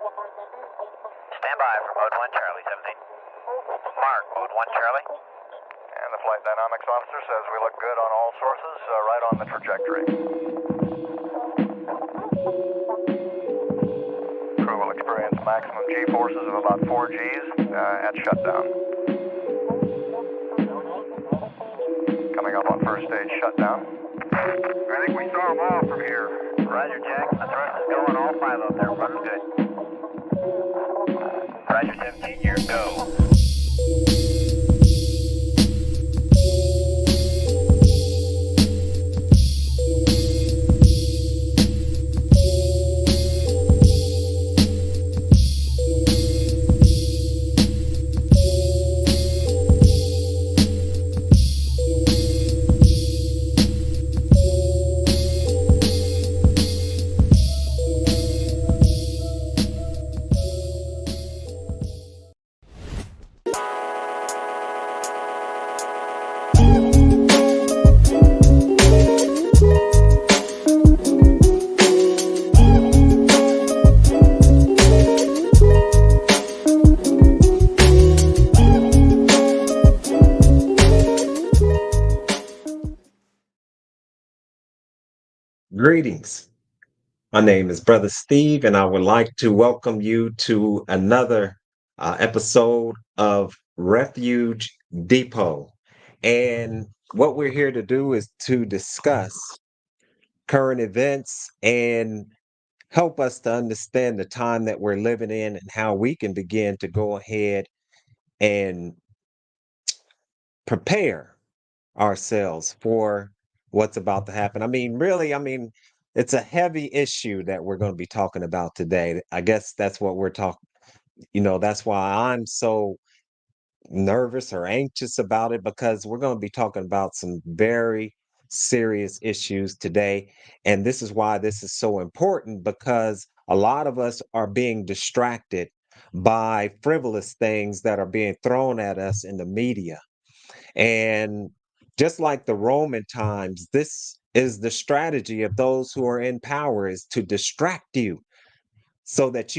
Stand by for mode 1 Charlie 17. Mark, mode 1 Charlie. And the flight dynamics officer says we look good on all sources, right on the trajectory. Crew will experience maximum G-forces of about 4 Gs at shutdown. Coming up on first stage shutdown. I think we saw them all from here. Roger, Jack. The thrust is going, all 5 up there. Running good. Roger, 17, you're go. Greetings. My name is Brother Steve, and I would like to welcome you to another episode of Refuge Depot. And what we're here to do is to discuss current events and help us to understand the time that we're living in and how we can begin to go ahead and prepare ourselves for what's about to happen. Really, it's a heavy issue that we're going to be talking about today. I guess that's what we're talking, that's why I'm so nervous or anxious about it, because we're going to be talking about some very serious issues today. And this is why this is so important, because a lot of us are being distracted by frivolous things that are being thrown at us in the media. And just like the Roman times, this is the strategy of those who are in power, is to distract you so that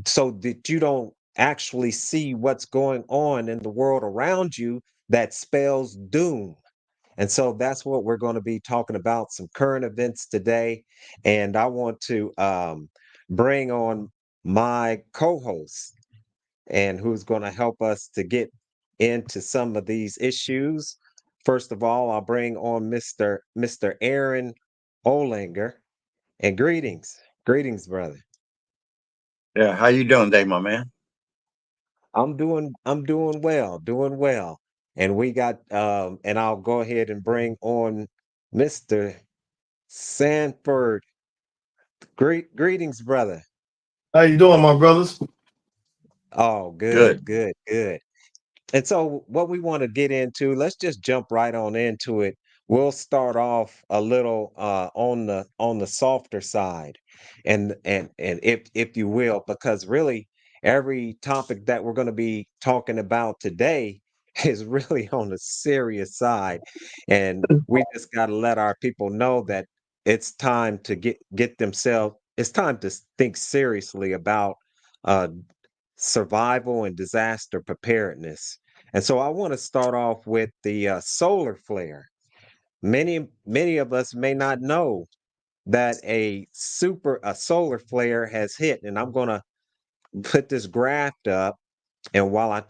so that you don't actually see what's going on in the world around you that spells doom. And so that's what we're going to be talking about, some current events today. And I want to bring on my co-host, and who's going to help us to get into some of these issues. First of all, I'll bring on Mr. Aaron Olinger. And greetings, brother. Yeah, how you doing today, my man? I'm doing well. And we got and I'll go ahead and bring on Mr. Sanford. Greetings, brother. How you doing, my brothers? Oh, good, Good. good, good. And so what we want to get into, let's just jump right on into it. We'll start off a little on the softer side, and if you will, because really every topic that we're going to be talking about today is really on the serious side. And we just got to let our people know that it's time to it's time to think seriously about uh survival and disaster preparedness. And so I want to start off with the solar flare. Many of us may not know that a solar flare has hit, and I'm going to put this graph up. And while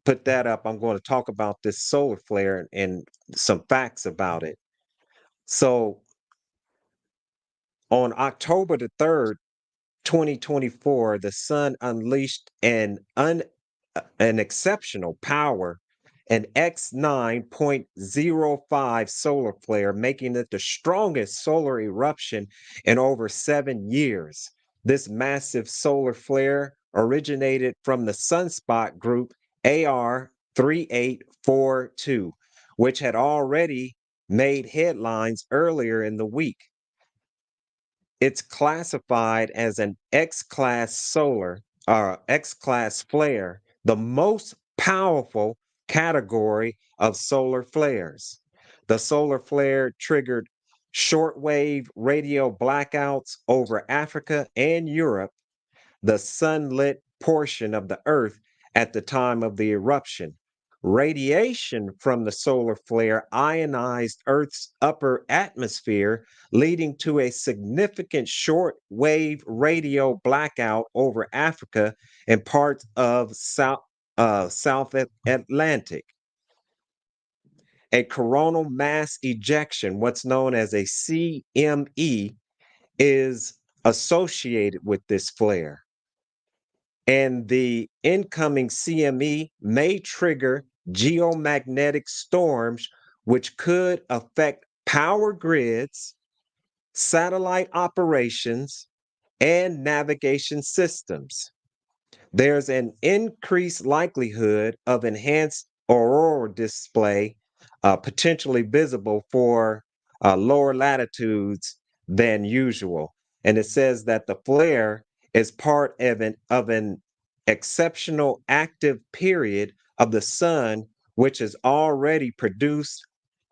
put that up, I'm going to talk about this solar flare and some facts about it. So on October the 3rd, 2024, the sun unleashed an exceptional power, an X9.05 solar flare, making it the strongest solar eruption in over 7 years. This massive solar flare originated from the sunspot group AR 3842, which had already made headlines earlier in the week. It's classified as an X-class X-class flare, the most powerful category of solar flares. The solar flare triggered shortwave radio blackouts over Africa and Europe, the sunlit portion of the Earth at the time of the eruption. Radiation from the solar flare ionized Earth's upper atmosphere, leading to a significant short-wave radio blackout over Africa and parts of South Atlantic. A coronal mass ejection, what's known as a CME, is associated with this flare. And the incoming CME may trigger geomagnetic storms, which could affect power grids, satellite operations, and navigation systems. There's an increased likelihood of enhanced aurora display, potentially visible for lower latitudes than usual. And it says that the flare is part of an exceptional active period of the sun, which has already produced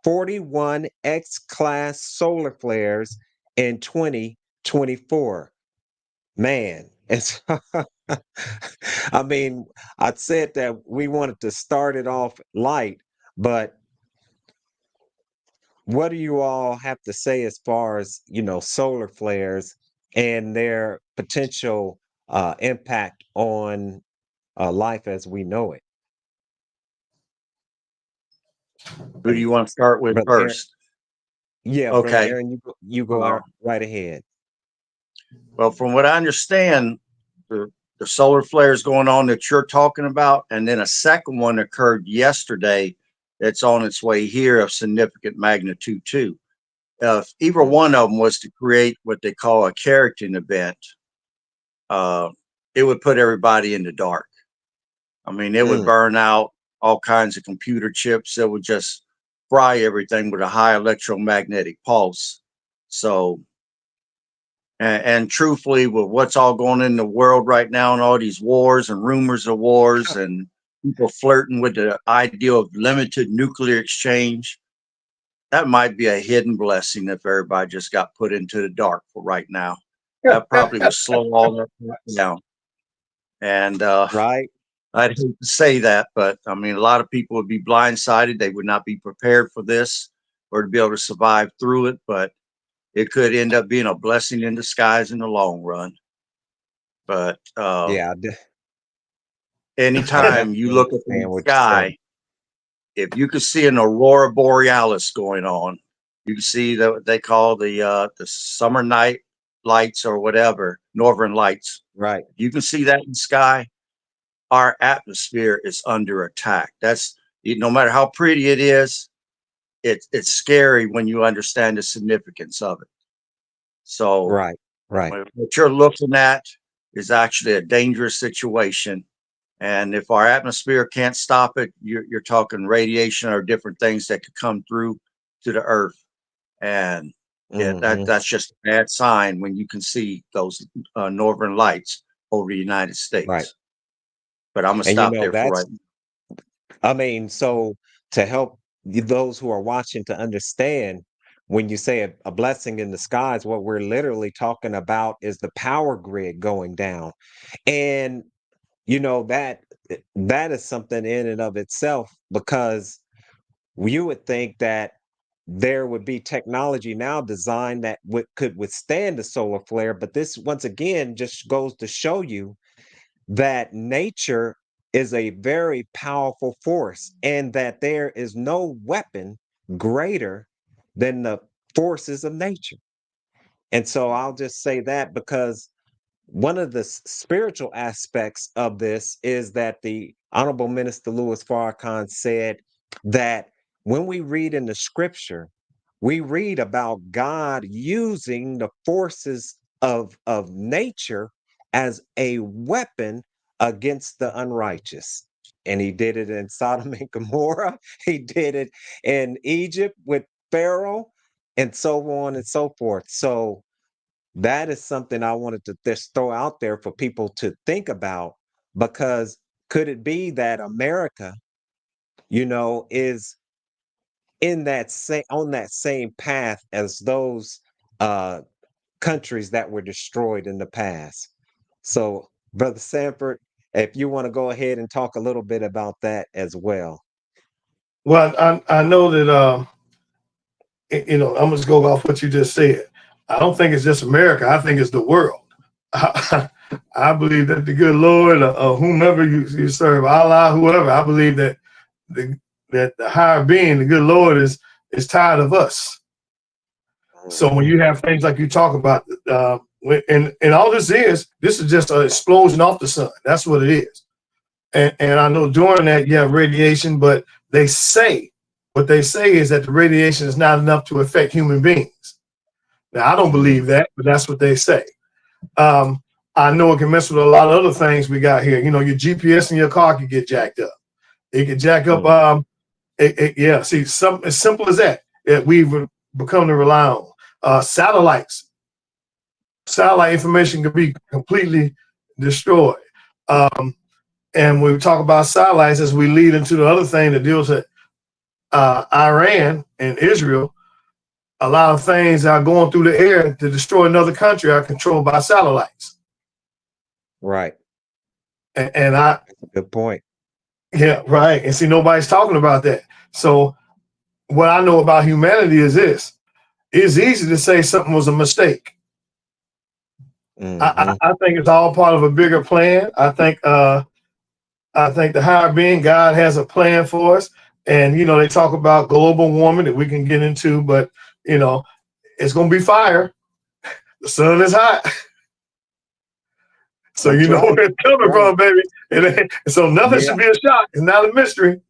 41 X-class solar flares in 2024. Man, it's I mean, I said that we wanted to start it off light, but what do you all have to say as far as, solar flares and their potential impact on life as we know it? Who do you want to start with Brother Aaron, first? yeah, Brother Okay. Aaron, you go Uh, right ahead. well, from what I understand, the solar flares going on that you're talking about, and then a second one occurred yesterday that's on its way here of significant magnitude too. If either one of them was to create what they call a Carrington event, uh, it would put everybody in the dark. I mean, it would Mm, burn out all kinds of computer chips. It would just fry everything with a high electromagnetic pulse. So, and truthfully, with what's all going in the world right now and all these wars and rumors of wars and people flirting with the idea of limited nuclear exchange, that might be a hidden blessing if everybody just got put into the dark for right now. That probably would slow all that down. And right, I'd hate to say that, but I mean, a lot of people would be blindsided. They would not be prepared for this or to be able to survive through it. But it could end up being a blessing in disguise in the long run. But yeah, I anytime you definitely look up in understand the what you're saying. sky, if you can see an aurora borealis going on, you can see that they call the summer night lights or whatever, northern lights. Right, You can see that in the sky. Our atmosphere is under attack. That's no matter how pretty it is, it's scary when you understand the significance of it. So right, right. what you're looking at is actually a dangerous situation. And if our atmosphere can't stop it, you're talking radiation or different things that could come through to the earth. And yeah, Hmm. that's just a bad sign when you can see those northern lights over the United Right. States. But I'm gonna And stop there for that's right I mean, so to help those who are watching to understand, when you say a blessing in disguise, what we're literally talking about is the power grid going down. And that is something in and of itself, because you would think that there would be technology now designed that could withstand the solar flare, but this once again just goes to show you that nature is a very powerful force and that there is no weapon greater than the forces of nature. And so I'll just say that, because one of the spiritual aspects of this is that the Honorable Minister Louis Farrakhan said that when we read in the scripture, we read about God using the forces of nature as a weapon against the unrighteous. And he did it in Sodom and Gomorrah. He did it in Egypt with Pharaoh, and so on and so forth. So that is something I wanted to just throw out there for people to think about, because could it be that America, is in that same on that same path as those uh countries that were destroyed in the past? So Brother Sanford, if you want to go ahead and talk a little bit about that as well. Well, I know that I'm just go off what you just said. I don't think it's just America. I think it's the world. I believe that the good Lord, whomever you serve, Allah, whoever, I believe that the higher being, the good Lord, is tired of us. So when you have things like you talk about, and all this is just an explosion off the sun. That's what it is. And I know during that you have radiation, but what they say is that the radiation is not enough to affect human beings. Now I don't believe that, but that's what they say. I know it can mess with a lot of other things we got here. Your GPS in your car can get jacked up. It can jack up. Yeah. See, something as simple as that we've become to rely on. Satellites. Satellite information can be completely destroyed. And when we talk about satellites, as we lead into the other thing that deals with Iran and Israel, a lot of things that are going through the air to destroy another country are controlled by satellites. Right. And good point. Yeah, right. And see, nobody's talking about that. So what I know about humanity is this: it's easy to say something was a mistake. I think it's all part of a bigger plan. I think the higher being, God, has a plan for us. And they talk about global warming that we can get into, but it's gonna be fire. The sun is hot. So That's right. where it's coming from, baby. So nothing should be a shock. It's not a mystery.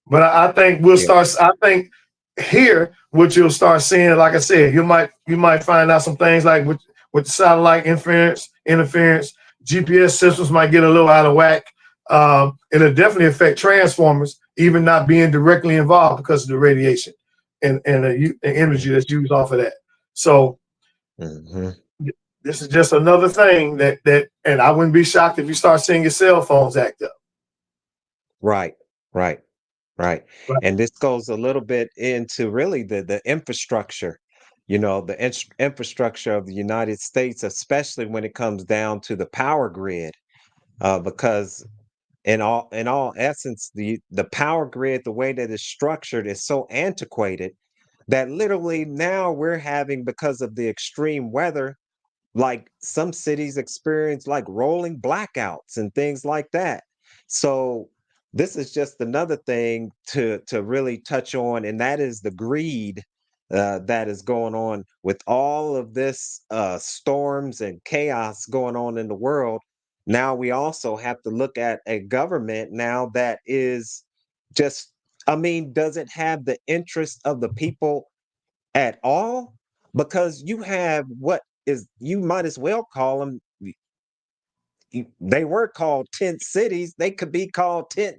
But I think we'll start. I think here, what you'll start seeing, like I said, you might find out some things like with the satellite interference, GPS systems might get a little out of whack. It'll definitely affect transformers, even not being directly involved because of the radiation and the energy that's used off of that. So this is just another thing that, and I wouldn't be shocked if you start seeing your cell phones act up. Right. And this goes a little bit into really the infrastructure, the infrastructure of the United States, especially when it comes down to the power grid, because in all essence, the power grid, the way that it's structured, is so antiquated that literally now we're having, because of the extreme weather, like some cities experience like rolling blackouts and things like that. So this is just another thing to really touch on, and that is the greed that is going on with all of this storms and chaos going on in the world. Now we also have to look at a government now that is just, doesn't have the interest of the people at all, because you have what is, you might as well call them, they were called tent cities, they could be called tent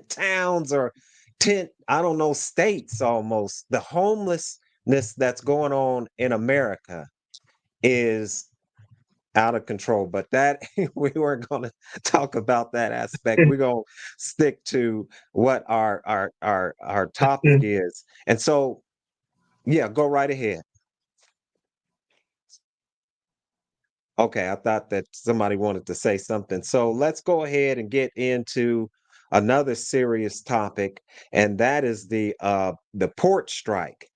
towns or tent, I don't know, states almost. The homelessness that's going on in America is out of control, but that we weren't going to talk about that aspect. We're going to stick to what our topic is. And so yeah, go right ahead. Okay, I thought that somebody wanted to say something. So let's go ahead and get into another serious topic, and that is the port strike.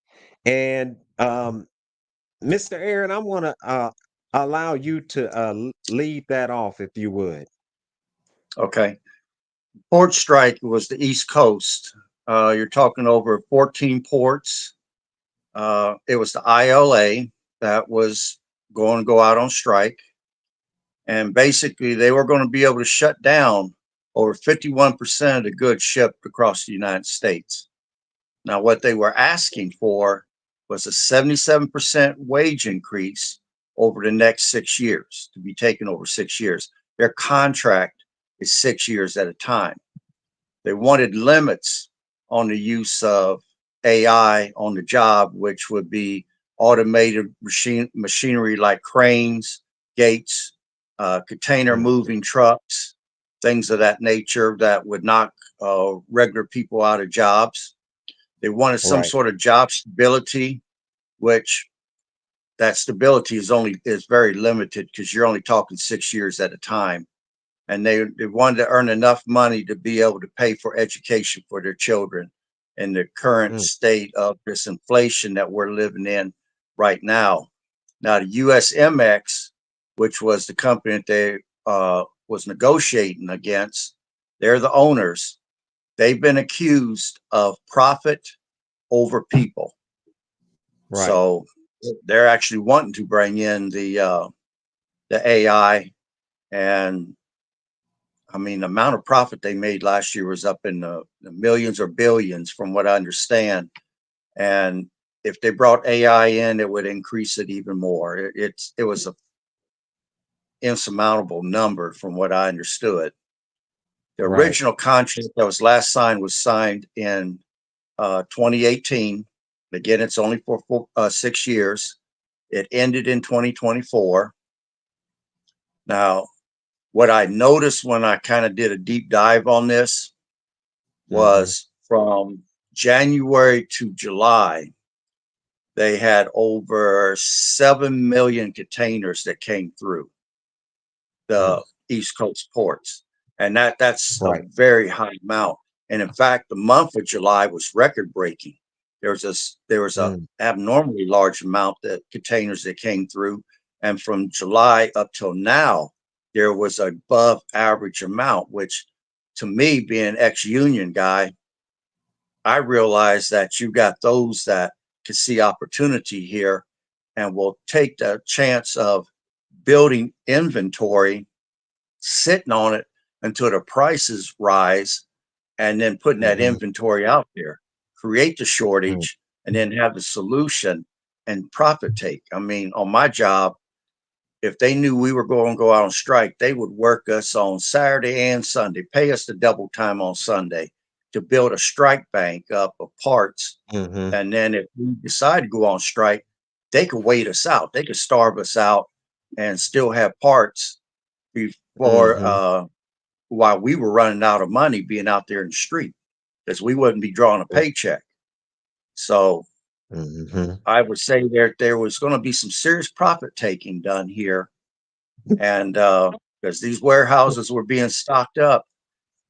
And Mr. Aaron, I want to allow you to lead that off, if you would. Okay. Port strike was the East Coast. You're talking over 14 ports. It was the ILA that was going to go out on strike. And basically, they were going to be able to shut down over 51% of the goods shipped across the United States. Now, what they were asking for was a 77% wage increase over the next 6 years, to be taken over 6 years. Their contract is 6 years at a time. They wanted limits on the use of AI on the job, which would be automated machinery like cranes, gates, container moving trucks, things of that nature that would knock regular people out of jobs. They wanted some sort of job stability, which that stability is very limited because you're only talking 6 years at a time. And they wanted to earn enough money to be able to pay for education for their children in the current Mm. state of this inflation that we're living in right now. Now, the USMX, which was the company that they was negotiating against, they're the owners. They've been accused of profit over people. Right. So they're actually wanting to bring in the AI, and I mean, the amount of profit they made last year was up in the millions or billions, from what I understand. And if they brought AI in, it would increase it even more. It was a insurmountable number, from what I understood. The Right. original contract that was last signed was signed in 2018. Again, it's only for 6 years. It ended in 2024. Now, what I noticed when I kind of did a deep dive on this Hmm. was from January to July, they had over 7 million containers that came through Mm. the East Coast ports. And that's a Right. very high amount. And in fact, the month of July was record breaking. There was a Mm. abnormally large amount of containers that came through. And from July up till now, there was a above average amount, which to me, being ex-union guy, I realize that you got those that can see opportunity here and will take the chance of building inventory, sitting on it until the prices rise, and then putting that Hmm. inventory out there, create the Mm. shortage, and then have the solution and profit take. I mean, on my job, if they knew we were going to go out on strike, they would work us on Saturday and Sunday, pay us the double time on Sunday to build a strike bank up of parts. Hmm. And then if we decide to go on strike, they could wait us out. They could starve us out and still have parts before Hmm. while we were running out of money being out there in the street, because we wouldn't be drawing a paycheck. So Hmm. I would say there was going to be some serious profit taking done here, and because these warehouses were being stocked up,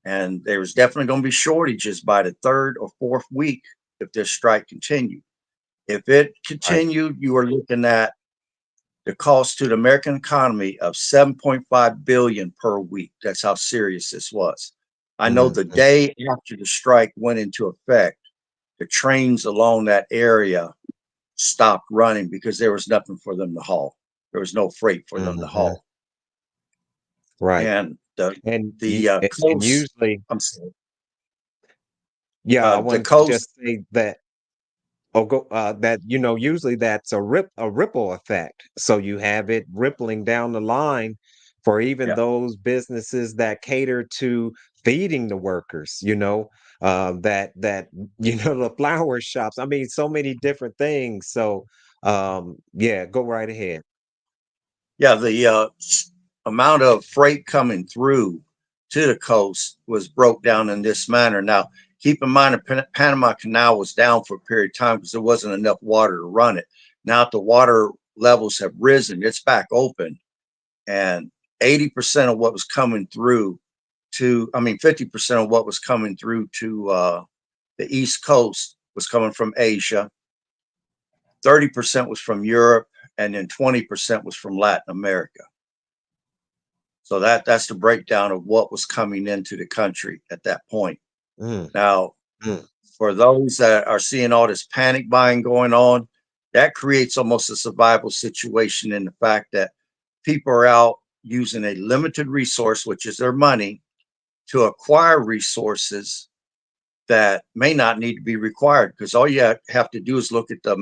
and there was definitely going to be shortages by the third or fourth week if this strike continued. If it Right. continued, you are looking at the cost to the American economy of 7.5 billion per week. That's how serious this was. I know the Hmm. day after the strike went into effect, the trains along that area stopped running because there was nothing for them to haul. There was no freight for them to Hmm. haul. Right. And And the and coast, usually, I'm sorry, yeah, I the wanted to coast, just say that. Oh, go that usually that's a ripple effect. So you have it rippling down the line for even yeah, those businesses that cater to feeding the workers, that the flower shops. I mean, so many different things. So yeah, go right ahead. yeah, the amount of freight coming through to the coast was broke down in this manner. Now, keep in mind, the Panama Canal was down for a period of time because there wasn't enough water to run it. Now that the water levels have risen, it's back open, and 80% of what was coming through I mean, 50% of what was coming through to the East Coast was coming from Asia. 30% was from Europe, and then 20% was from Latin America. So that's the breakdown of what was coming into the country at that point. Mm, Now, mm, for those that are seeing all this panic buying going on, that creates almost a survival situation in the fact that people are out using a limited resource, which is their money, to acquire resources that may not need to be required, because all you have to do is look at the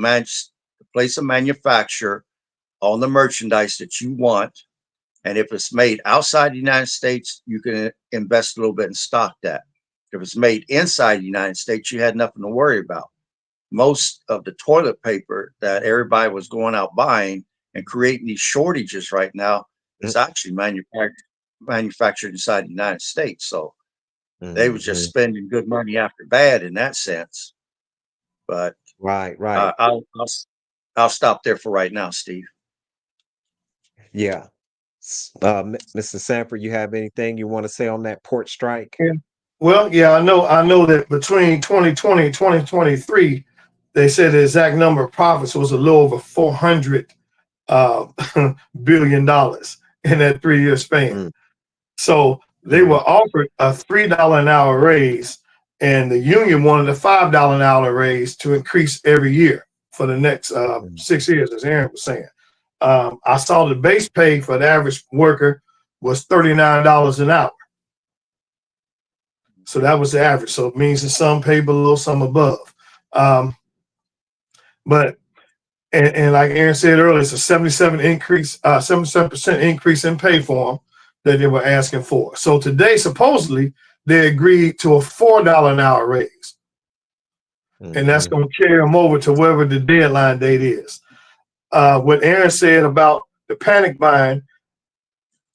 place of manufacture on the merchandise that you want. And if it's made outside the United States, you can invest a little bit and stock that. If it's made inside the United States, you had nothing to worry about. Most of the toilet paper that everybody was going out buying and creating these shortages right now mm, is actually manufactured inside the United States. So they was just mhm. spending good money after bad in that sense. But Right, uh, right. I'll, I'll I'll stop there for right now, Steve. Yeah. Mr. Sanford, you have anything you want to say on that port strike? Yeah. Well, yeah, I know that between 2020 and 2023, they said the exact number of profits was a little over $400 billion in that 3-year span. Mm, So they were offered a $3 an hour raise, and the union wanted a $5 an hour raise to increase every year for the next 6 years, as Aaron was saying. I saw the base pay for the average worker was $39 an hour. So that was the average. So it means that some pay below, some above. But and like Aaron said earlier, it's a 77% increase in pay for them that they were asking for. So today, supposedly, they agreed to a $4 an hour raise. And that's going to carry them over to wherever the deadline date is. What Aaron said about the panic buying,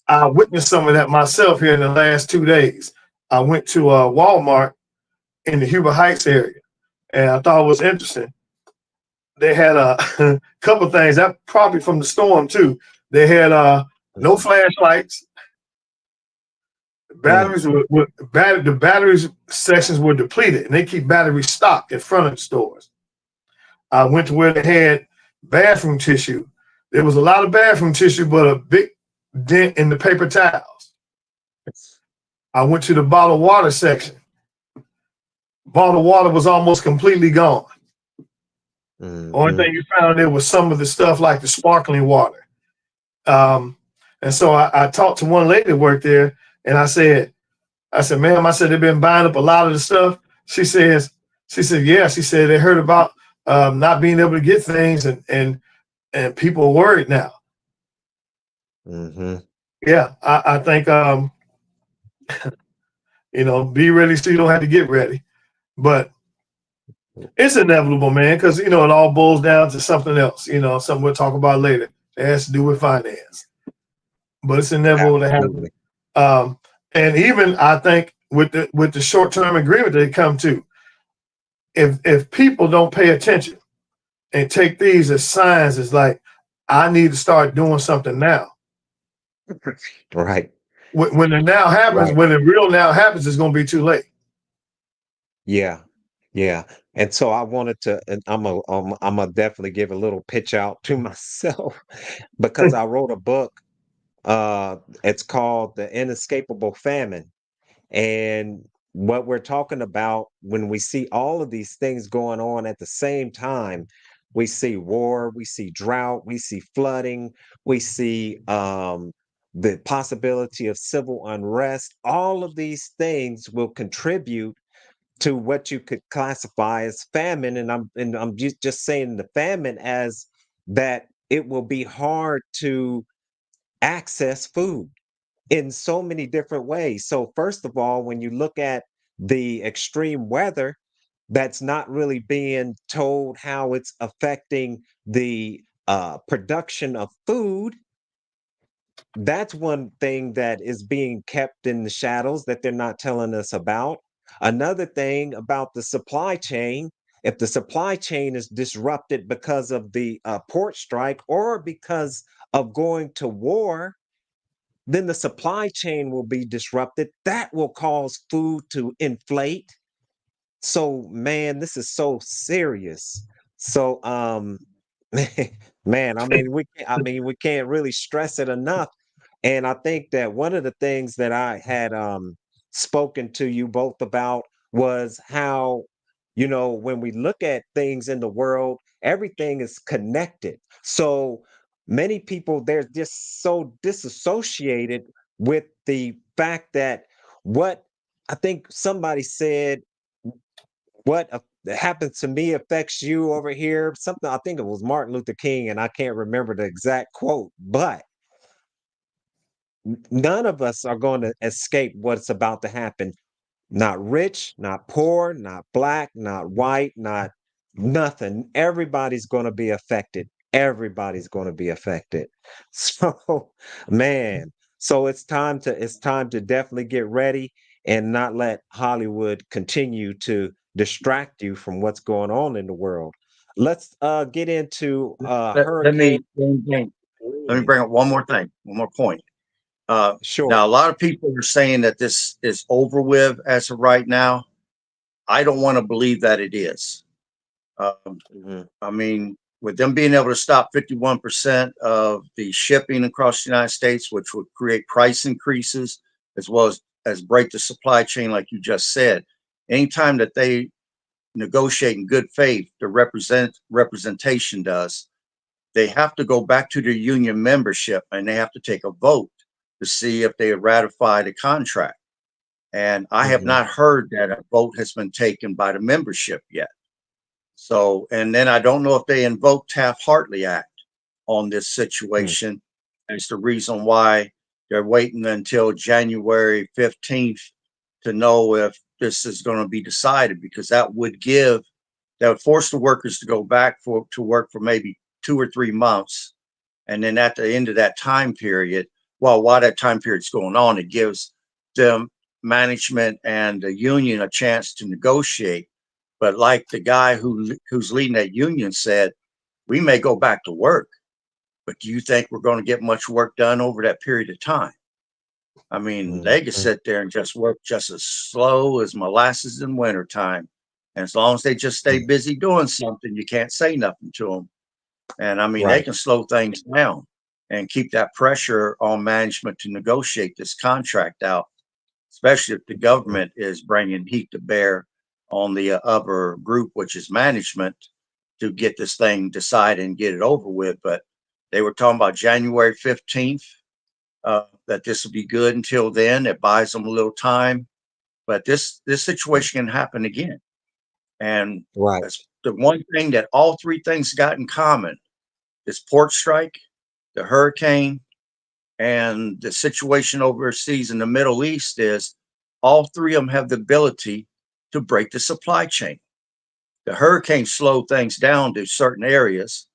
I witnessed some of that myself here in the last 2 days. I went to Walmart in the Huber Heights area, and I thought it was interesting. They had a couple things that probably from the storm too. They had no flashlights. Batteries the batteries sections were depleted, and they keep batteries stocked in front of the stores. I went to where they had bathroom tissue. There was a lot of bathroom tissue, but a big dent in the paper towels. I went to the bottled water section. Bottled water was almost completely gone. Only thing you found there was some of the stuff like the sparkling water. And so I talked to one lady that worked there, and I said, ma'am, I said, they've been buying up a lot of the stuff. She said, yeah. She said they heard about not being able to get things, and people are worried now. Yeah, I think be ready so you don't have to get ready. But it's inevitable, man, because it all boils down to something else, something we'll talk about later. It has to do with finance. But it's inevitable to happen. And even I think with the short-term agreement they come to, if people don't pay attention and take these as signs, it's like, I need to start doing something now. Right. When the now happens, when the real now happens, it's going to be too late. Yeah. Yeah. And so I wanted to, and I'm gonna definitely give a little pitch out to myself because I wrote a book. It's called The Inescapable Famine. And what we're talking about when we see all of these things going on at the same time, we see war, we see drought, we see flooding, we see the possibility of civil unrest. All of these things will contribute to what you could classify as famine. And I'm just saying the famine as that it will be hard to access food in so many different ways. So first of all, when you look at the extreme weather, that's not really being told how it's affecting the production of food. That's one thing that is being kept in the shadows that they're not telling us about. Another thing about the supply chain, if the supply chain is disrupted because of the port strike or because of going to war, then the supply chain will be disrupted. That will cause food to inflate. So, man, this is so serious. So, man, we can't really stress it enough. And I think that one of the things that I had spoken to you both about was how, when we look at things in the world, everything is connected. So many people, they're just so disassociated with the fact that what I think somebody said, what happens to me affects you over here. Something, I think it was Martin Luther King, and I can't remember the exact quote, but none of us are going to escape what's about to happen. Not rich, not poor, not black, not white, not nothing. Everybody's going to be affected. Everybody's going to be affected. So, man, so it's time to definitely get ready and not let Hollywood continue to distract you from what's going on in the world. let's get into let hurricane. me bring up one more thing, one more point. Sure. Now, a lot of people are saying that this is over with as of right now. I don't want to believe that it is. Mhm. I mean, with them being able to stop 51% of the shipping across the United States, which would create price increases as well as break the supply chain, like you just said, anytime that they negotiate in good faith, the representation does, they have to go back to their union membership and they have to take a vote to see if they ratify the contract. And I have Mhm. not heard that a vote has been taken by the membership yet. So, and then I don't know if they invoked Taft-Hartley Act on this Mm. situation. It's the reason why they're waiting until January 15th to know if this is going to be decided, because that would force the workers to go back to work for maybe 2 or 3 months. And then at the end of that time period, well, while that time period's going on, it gives them management and the union a chance to negotiate. But like the guy who's leading that union said, we may go back to work, but do you think we're going to get much work done over that period of time? I mean, they could Mhm. sit there and just work just as slow as molasses in wintertime. And as long as they just stay Mm. busy doing something, you can't say nothing to them. And I mean, they Right. can slow things down and keep that pressure on management to negotiate this contract out, especially if the Mm. government is bringing heat to bear on the other group, which is management, to get this thing decided and get it over with. But they were talking about January 15th, that this will be good until then. It buys them a little time. But this Mm. situation can happen again. And Right. that's the one thing that all three things got in common: this port strike, the hurricane, and the situation overseas in the Middle East is all three of them have the ability to break the supply chain. The hurricane slowed things down to certain areas.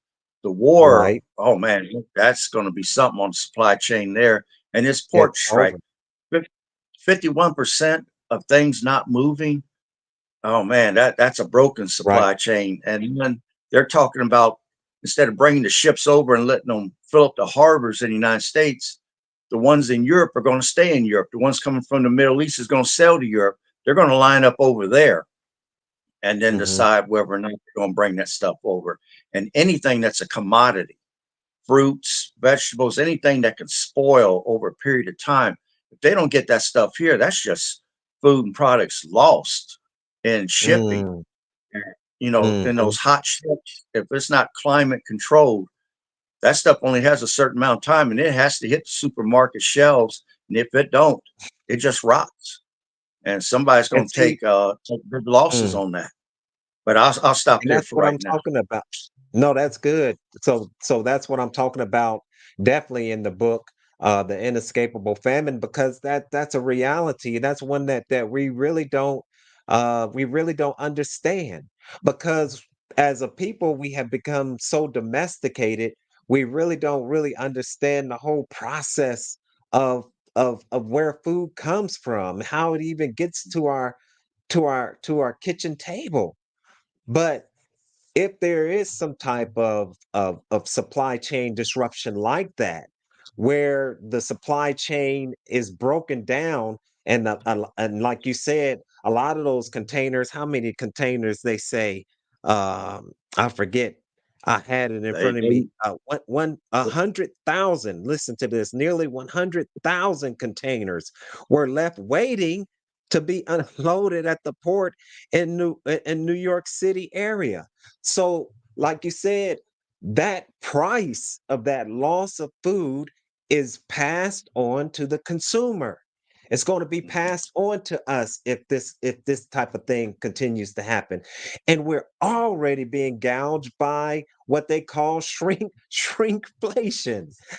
The war, Right. oh man, that's going to be something on the supply chain there. And this It's port strike, over. 51% of things not moving. Oh man, that's a broken Right. supply chain. And then they're talking about, instead of bringing the ships over and letting them fill up the harbors in the United States, the ones in Europe are going to stay in Europe. The ones coming from the Middle East is going to sail to Europe. They're going to line up over there and then Mhm. decide whether or not they're going to bring that stuff over. And anything that's a commodity, fruits, vegetables, anything that can spoil over a period of time, if they don't get that stuff here, that's just food and products lost in shipping. Mm. You know, in Mhm. those hot ships, if it's not climate controlled, that stuff only has a certain amount of time and it has to hit the supermarket shelves. And if it don't, it just rots. And somebody's And going to see, take big losses mm. on that. But I'll stop And there that's for what right I'm now. talking about. No, that's good. So that's what I'm talking about, definitely in the book, The Inescapable Famine, because that's a reality. That's one that we really don't understand. Because as a people, we have become so domesticated, we really don't really understand the whole process of of where food comes from, how it even gets to our kitchen table. But if there is some type of supply chain disruption like that, where the supply chain is broken down, and and like you said, a lot of those containers, how many containers they say, I forget. I had it in They, front of they, me. 100,000. Listen to this. Nearly 100,000 containers were left waiting to be unloaded at the port in New York City area. So, like you said, that price of that loss of food is passed on to the consumer. It's going to be passed on to us if this type of thing continues to happen. And we're already being gouged by what they call shrinkflation,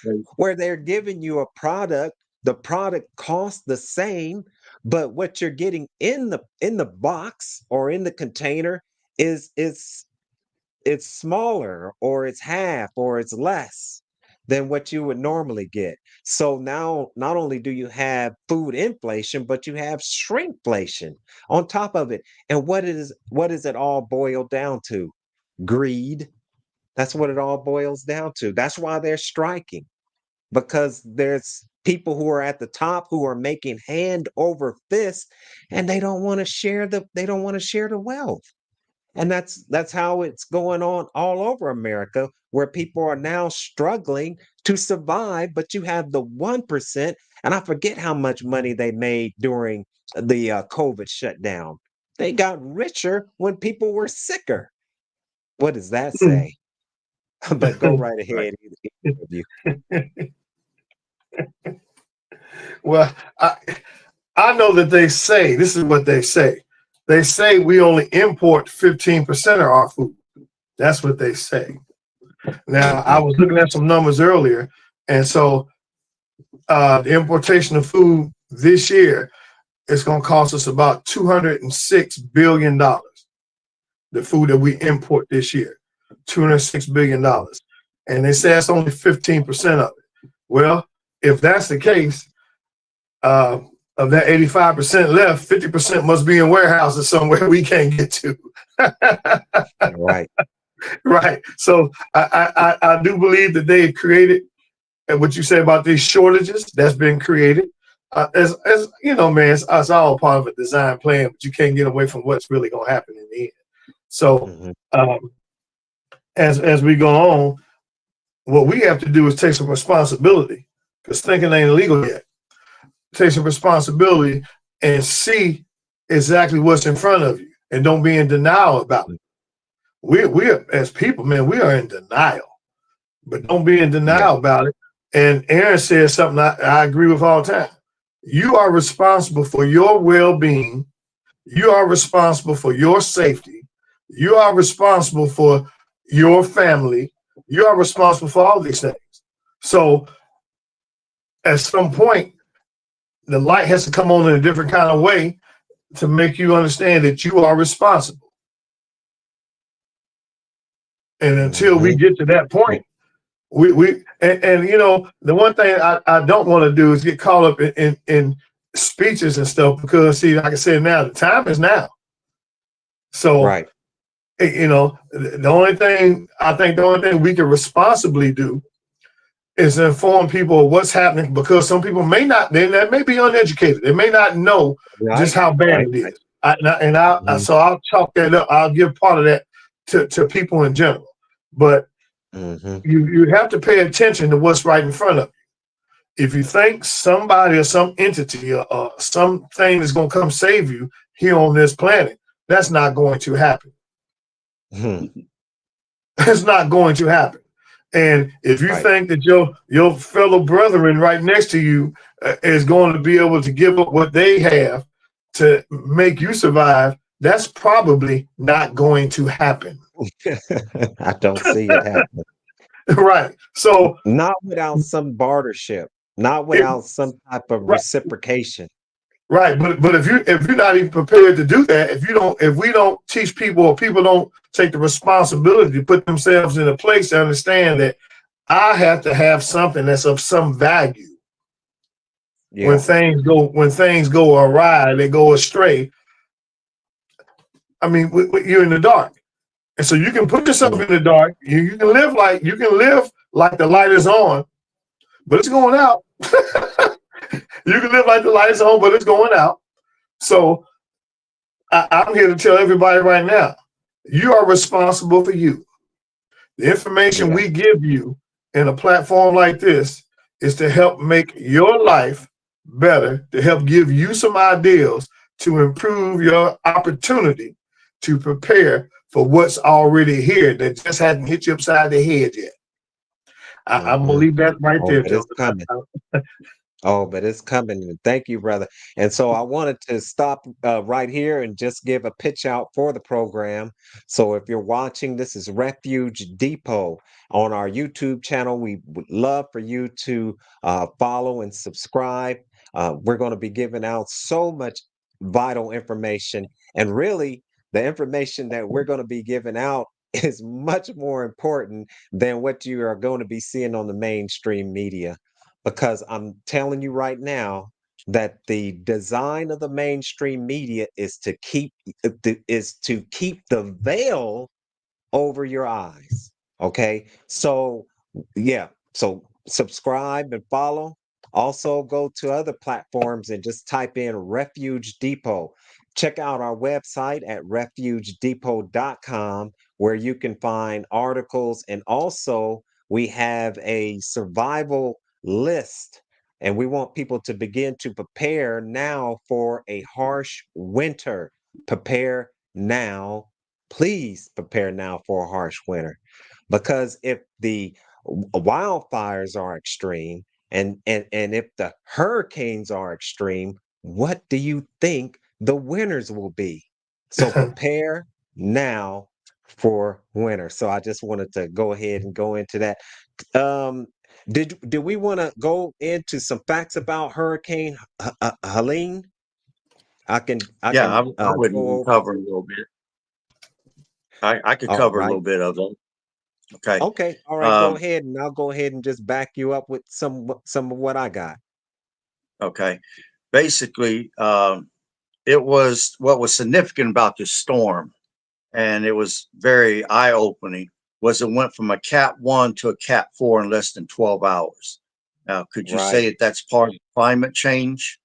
they, where they're giving you a product, the product costs the same, but what you're getting in the box or in the container is it's smaller or it's half or it's less than what you would normally get. So now not only do you have food inflation, but you have shrinkflation on top of it. And what is it all boiled down to? greed. That's what it all boils down to. That's why they're striking, because there's people who are at the top who are making hand over fist, and they don't want to share the wealth. And that's how it's going on all over America, where people are now struggling to survive. But you have the 1%, and I forget how much money they made during the COVID shutdown. They got richer when people were sicker. What does that say? But go right Right. ahead, either of you. Well, I know that they say, this is what they say. They say we only import 15% of our food. That's what they say. Now, I Mhm. was looking at some numbers earlier, and so the importation of food this year is going to cost us about $206 billion. The food that we import this year, $206 billion, and they say that's only 15% of it. Well, if that's the case, of that 85% left, 50% must be in warehouses somewhere we can't get to. Right. Right. So I do believe that they've created, and what you say about these shortages, that's been created. As you know, man, it's all part of a design plan, but you can't get away from what's really going to happen in the end. So Mhm. as we go on, what we have to do is take some responsibility, because thinking ain't illegal yet. Take some responsibility and see exactly what's in front of you, and don't be in denial about it. We are, as people, man, we are in denial, but don't be in Yeah. denial about it. And Aaron says something I agree with all the time. You are responsible for your well-being. You are responsible for your safety. You are responsible for your family. You are responsible for all these things. So at some point, the light has to come on in a different kind of way to make you understand that you are responsible. And until we Mhm. get to that point, and you know, the one thing I don't want to do is get caught up in speeches and stuff, because see, like I said, now the time is now. So Right. you know, the only thing we can responsibly do is inform people of what's happening, because some people they may be uneducated, they may not know just Right. how bad Right. it Right. is. Mhm. So I'll chalk that up. I'll give part of that to people in general, but Mhm. you have to pay attention to what's right in front of you. If you think somebody or some entity or something is going to come save you here on this planet, that's not going to happen. Mhm. It's not going to happen. And if you Right. think that your fellow brethren right next to you is going to be able to give up what they have to make you survive, that's probably not going to happen. I don't see it happening. Right. So Not without some bartership, not it, without some type of right, reciprocation. right. But if you're not even prepared to do that, if we don't teach people, or people don't take the responsibility to put themselves in a place to understand that I have to have something that's of some value Yeah. when things go awry, they go astray. I mean, you're in the dark, and so you can put yourself Mm. in the dark. You can live like the light is on, but it's going out. You can live like the light is on, but it's going out. So I'm here to tell everybody right now, you are responsible for you. The information Yeah. we give you in a platform like this is to help make your life better, to help give you some ideas to improve your opportunity to prepare for what's already here that just hasn't hit you upside the head yet. I'm gonna Mhm. leave that right Oh, there, but it's gentlemen. coming. Oh, but it's coming. And thank you, brother. And so I wanted to stop right here and just give a pitch out for the program. So if you're watching, this is Refuge Depot on our YouTube channel. We would love for you to follow and subscribe. We're going to be giving out so much vital information. And really, the information that we're going to be giving out is much more important than what you are going to be seeing on the mainstream media, because I'm telling you right now that the design of the mainstream media is to keep the veil over your eyes. Okay. So, yeah. So, subscribe and follow. Also, go to other platforms and just type in Refuge Depot. Check out our website at refugedepot.com, where you can find articles. And also, we have a survival list, and we want people to begin to prepare now for a harsh winter. Prepare now. Please prepare now for a harsh winter, because if the wildfires are extreme, and if the hurricanes are extreme, what do you think the winters will be? So prepare now for winter. So I just wanted to go ahead and go into that. Um, did we want to go into some facts about Hurricane Helene? I Yeah, can I wouldn't go even over. cover a little bit. I could All cover a right. little bit of them. Okay. Okay. All right. Go Um, ahead, and I'll go ahead and just back you up with some of what I got. okay. Basically, it was what was significant about this storm, and it was very eye opening, was it went from a Cat 1 to a Cat 4 in less than 12 hours. Now, could you Right. say that that's part of climate change?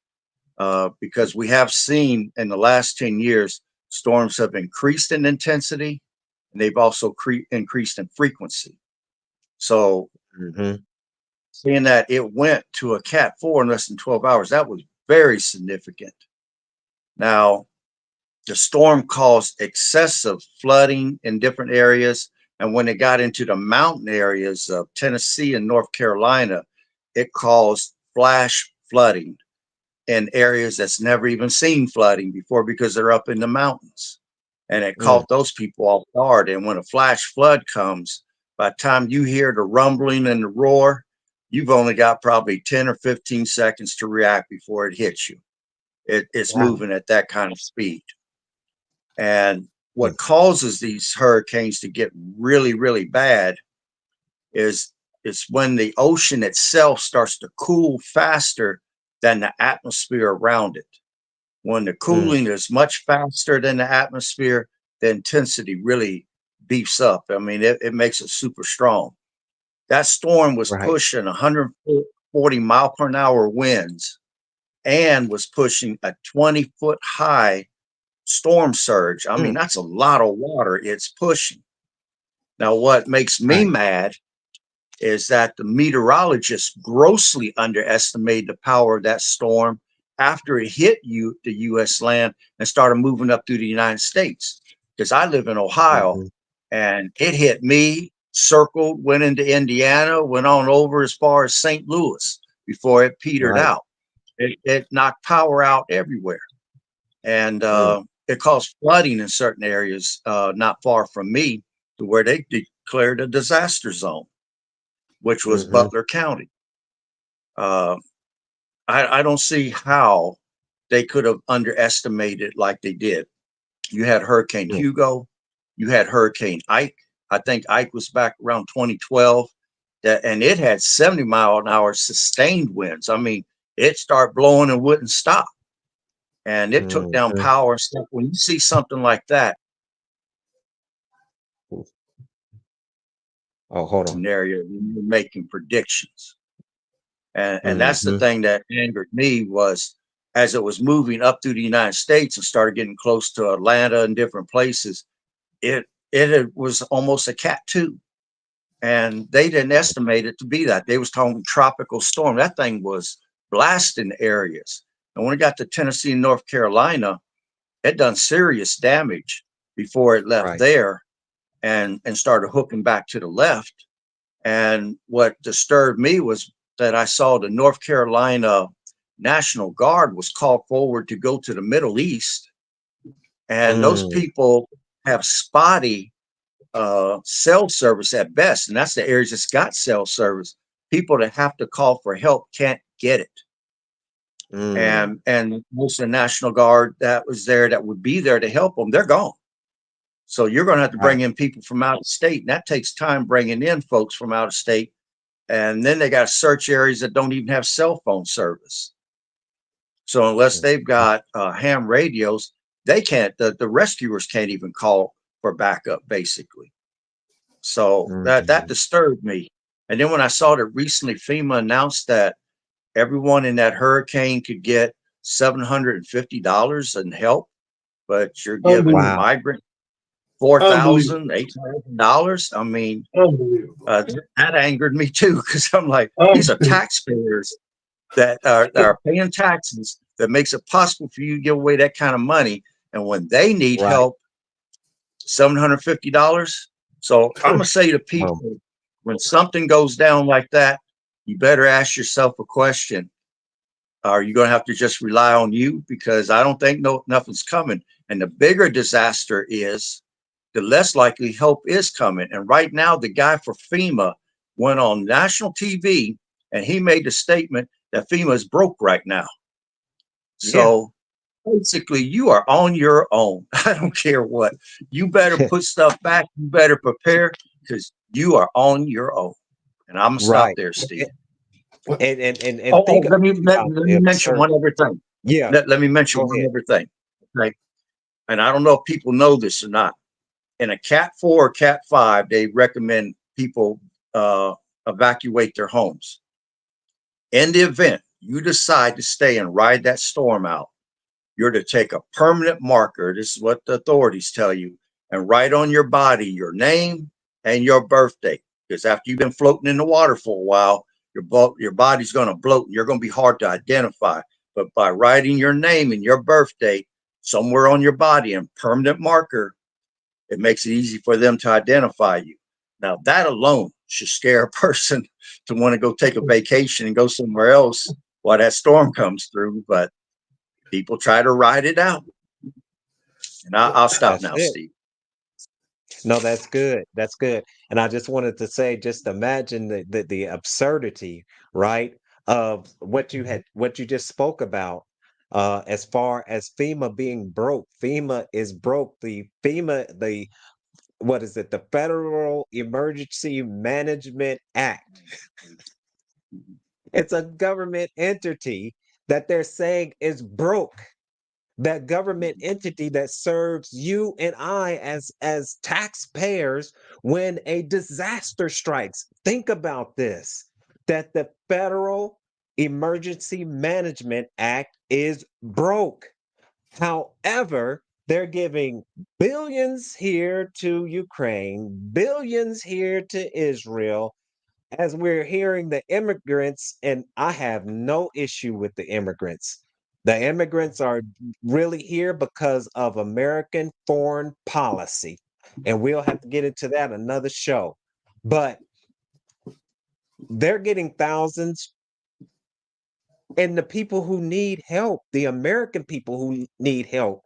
Because we have seen in the last 10 years, storms have increased in intensity and they've also increased in frequency. So, Hmm. seeing that it went to a Cat 4 in less than 12 hours, that was very significant. Now, the storm caused excessive flooding in different areas. And when it got into the mountain areas of Tennessee and North Carolina, it caused flash flooding in areas that's never even seen flooding before because they're up in the mountains. And it Mm, caught those people off guard. And when a flash flood comes, by the time you hear the rumbling and the roar, you've only got probably 10 or 15 seconds to react before it hits you. It's wow. moving at that kind of speed. And Mm, what causes these hurricanes to get really, really bad is it's when the ocean itself starts to cool faster than the atmosphere around it. When the mm, cooling is much faster than the atmosphere, the intensity really beefs up. I mean, it makes it super strong. That storm was right. pushing 140-mile-per-hour winds and was pushing a 20-foot high storm surge. I mean, Mm, that's a lot of water it's pushing. Now, what makes me right. mad is that the meteorologists grossly underestimated the power of that storm after it hit the U.S. land and started moving up through the United States. Because I live in Ohio, Hmm. and it hit me, circled, went into Indiana, went on over as far as St. Louis before it petered Right. out. It knocked power out everywhere. And Mm, it caused flooding in certain areas not far from me, to where they declared a disaster zone, which was hmm. Butler County. Uh, I don't see how they could have underestimated like they did. You had Hurricane Mm, Hugo, you had Hurricane Ike. I think Ike was back around 2012, and it had 70-mile-an-hour sustained winds. I mean, it started blowing and wouldn't stop, and it took down mhm. power and stuff. When you see something like that, Oh, hold on. scenario, you're making predictions. And that's the Hmm. thing that angered me, was as it was moving up through the United States and started getting close to Atlanta and different places, was almost a Cat 2. And they didn't estimate it to be that. They was talking tropical storm. That thing was blasting areas. And when it got to Tennessee and North Carolina, it done serious damage before it left Right. there and started hooking back to the left. And what disturbed me was that I saw the North Carolina National Guard was called forward to go to the Middle East. And those Mm, people have spotty cell service at best. And that's the areas that's got cell service. People that have to call for help can't get it. mm, And most of the National Guard that was there, that would be there to help them, they're gone. So you're going to have to right. bring in people from out of state. And that takes time bringing in folks from out of state. And then they got search areas that don't even have cell phone service. So unless they've Mhm. got ham radios, they can't. The rescuers can't even call for backup, basically. So that disturbed me. And then when I saw that recently FEMA announced that everyone in that hurricane could get $750 in help, but you're giving Unbelievable. Wow. migrant Unbelievable. $4,000, $8,000. I mean, Unbelievable. that angered me too, because I'm like, these are Unbelievable. taxpayers that are paying taxes that makes it possible for you to give away that kind of money. And when they need Right. help, $750. So I'm gonna say to people, Um, when something goes down like that, you better ask yourself a question. Are you going to have to just rely on you? Because I don't think nothing's coming. And the bigger disaster is, the less likely help is coming. And right now, the guy for FEMA went on national TV and he made the statement that FEMA is broke right now. So basically, you are on your own. I don't care what. You better put stuff back. You better prepare, because you are on your own. And I'm gonna stop right. there, Steve. And Oh, think let me about the mention absurd. one other thing. Yeah. Let me mention Go one ahead. other thing. Okay. And I don't know if people know this or not. In a Cat 4 or Cat 5, they recommend people evacuate their homes. In the event you decide to stay and ride that storm out, you're to take a permanent marker. This is what the authorities tell you, and write on your body your name and your birthday. Because after you've been floating in the water for a while, your body's going to bloat and you're going to be hard to identify. But by writing your name and your birthday somewhere on your body and permanent marker, it makes it easy for them to identify you. Now, that alone should scare a person to want to go take a vacation and go somewhere else while that storm comes through. But people try to ride it out. And I'll stop That's now, it. Steve. No, that's good. That's good. And I just wanted to say, just imagine the absurdity, right, of what you just spoke about, as far as FEMA being broke. FEMA is broke. The what is it? The Federal Emergency Management Act. It's a government entity that they're saying is broke. That government entity that serves you and I as taxpayers when a disaster strikes. Think about this, that the Federal Emergency Management Act is broke. However, they're giving billions here to Ukraine, billions here to Israel, as we're hearing the immigrants, and I have no issue with the immigrants. The immigrants are really here because of American foreign policy. And we'll have to get into that another show. But they're getting thousands, and the people who need help, the American people who need help,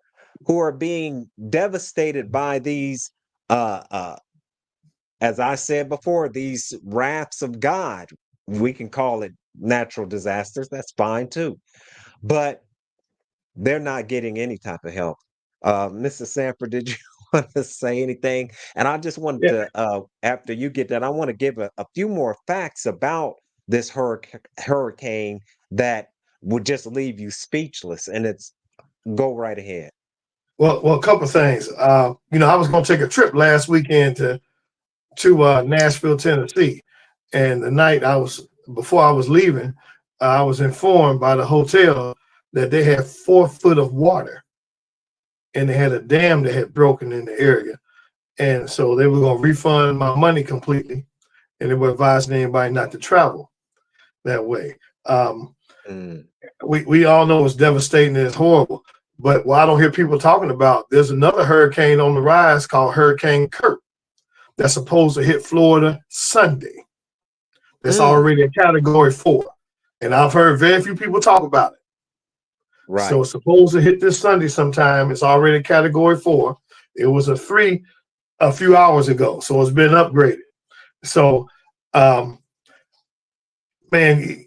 who are being devastated by these as I said before, these wraths of God, we can call it natural disasters. That's fine too. But they're not getting any type of help. Mrs. Sanford, did you want to say anything? And I just wanted Yeah. to, after you get that, I want to give a few more facts about this hurricane that would just leave you speechless. And it's go right ahead. Well, a couple of things. I was going to take a trip last weekend to Nashville, Tennessee, and the night before I was leaving, I was informed by the hotel that they had 4 foot of water, and they had a dam that had broken in the area, and so they were going to refund my money completely, and they were advising anybody not to travel that way. We all know it's devastating and it's horrible, but what I don't hear people talking about, there's another hurricane on the rise called Hurricane Kurt that's supposed to hit Florida Sunday. That's already a Category 4, and I've heard very few people talk about it. Right. So it's supposed to hit this Sunday sometime. It's already a Category 4. It was a 3 a few hours ago, so it's been upgraded. So, man,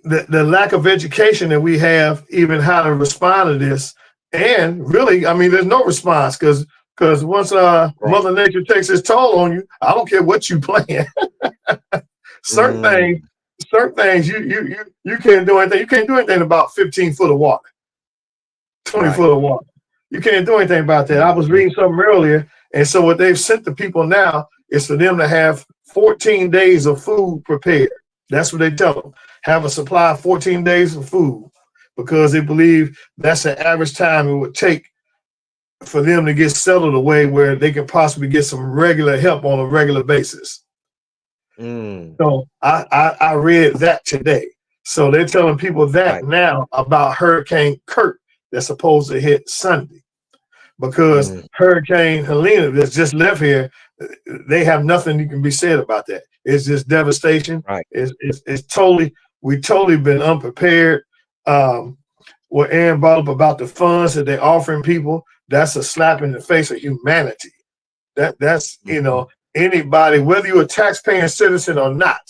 the lack of education that we have, even how to respond to this, and really, I mean, there's no response because once Mother Nature takes its toll on you, I don't care what you plan. certain things you can't do anything. You can't do anything about 15 foot of water, 20 foot of water. You can't do anything about that. I was reading something earlier, and so what they've sent to people now is for them to have 14 days of food prepared. That's what they tell them. Have a supply of 14 days of food, because they believe that's the average time it would take for them to get settled away where they can possibly get some regular help on a regular basis. So I read that today. So they're telling people that now about Hurricane Kurt that's supposed to hit Sunday, because Hurricane Helena that's just left here, they have nothing you can be said about that. It's just devastation. Right. It's totally, we totally been unprepared. What Aaron brought up about the funds that they're offering people, that's a slap in the face of humanity. That's you know, anybody, whether you're a taxpaying citizen or not,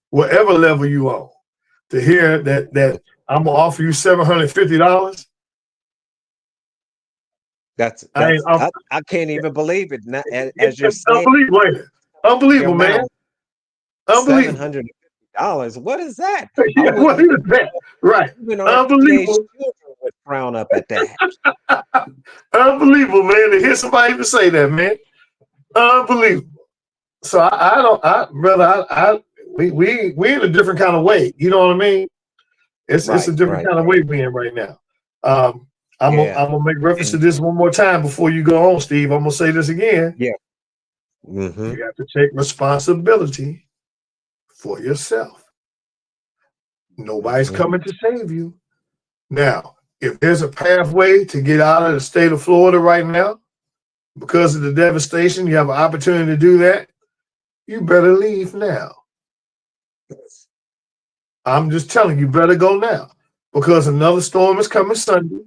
whatever level you on, to hear that I'm gonna offer you $750. I can't even believe it. Now, as you're saying, unbelievable, ain't it? Unbelievable, man. Unbelievable. $750. What is that? Yeah, what is that? Right. Even our teenage children would frown up at that. Unbelievable, man. To hear somebody even say that, man. Unbelievable. So we in a different kind of way. You know what I mean? It's a different kind of way we're in right now. I'm gonna make reference to this one more time before you go on, Steve. I'm gonna say this again. Yeah. You have to take responsibility for yourself. Nobody's coming to save you. Now, if there's a pathway to get out of the state of Florida right now, because of the devastation, you have an opportunity to do that, you better leave now. I'm just telling you, better go now, because another storm is coming Sunday,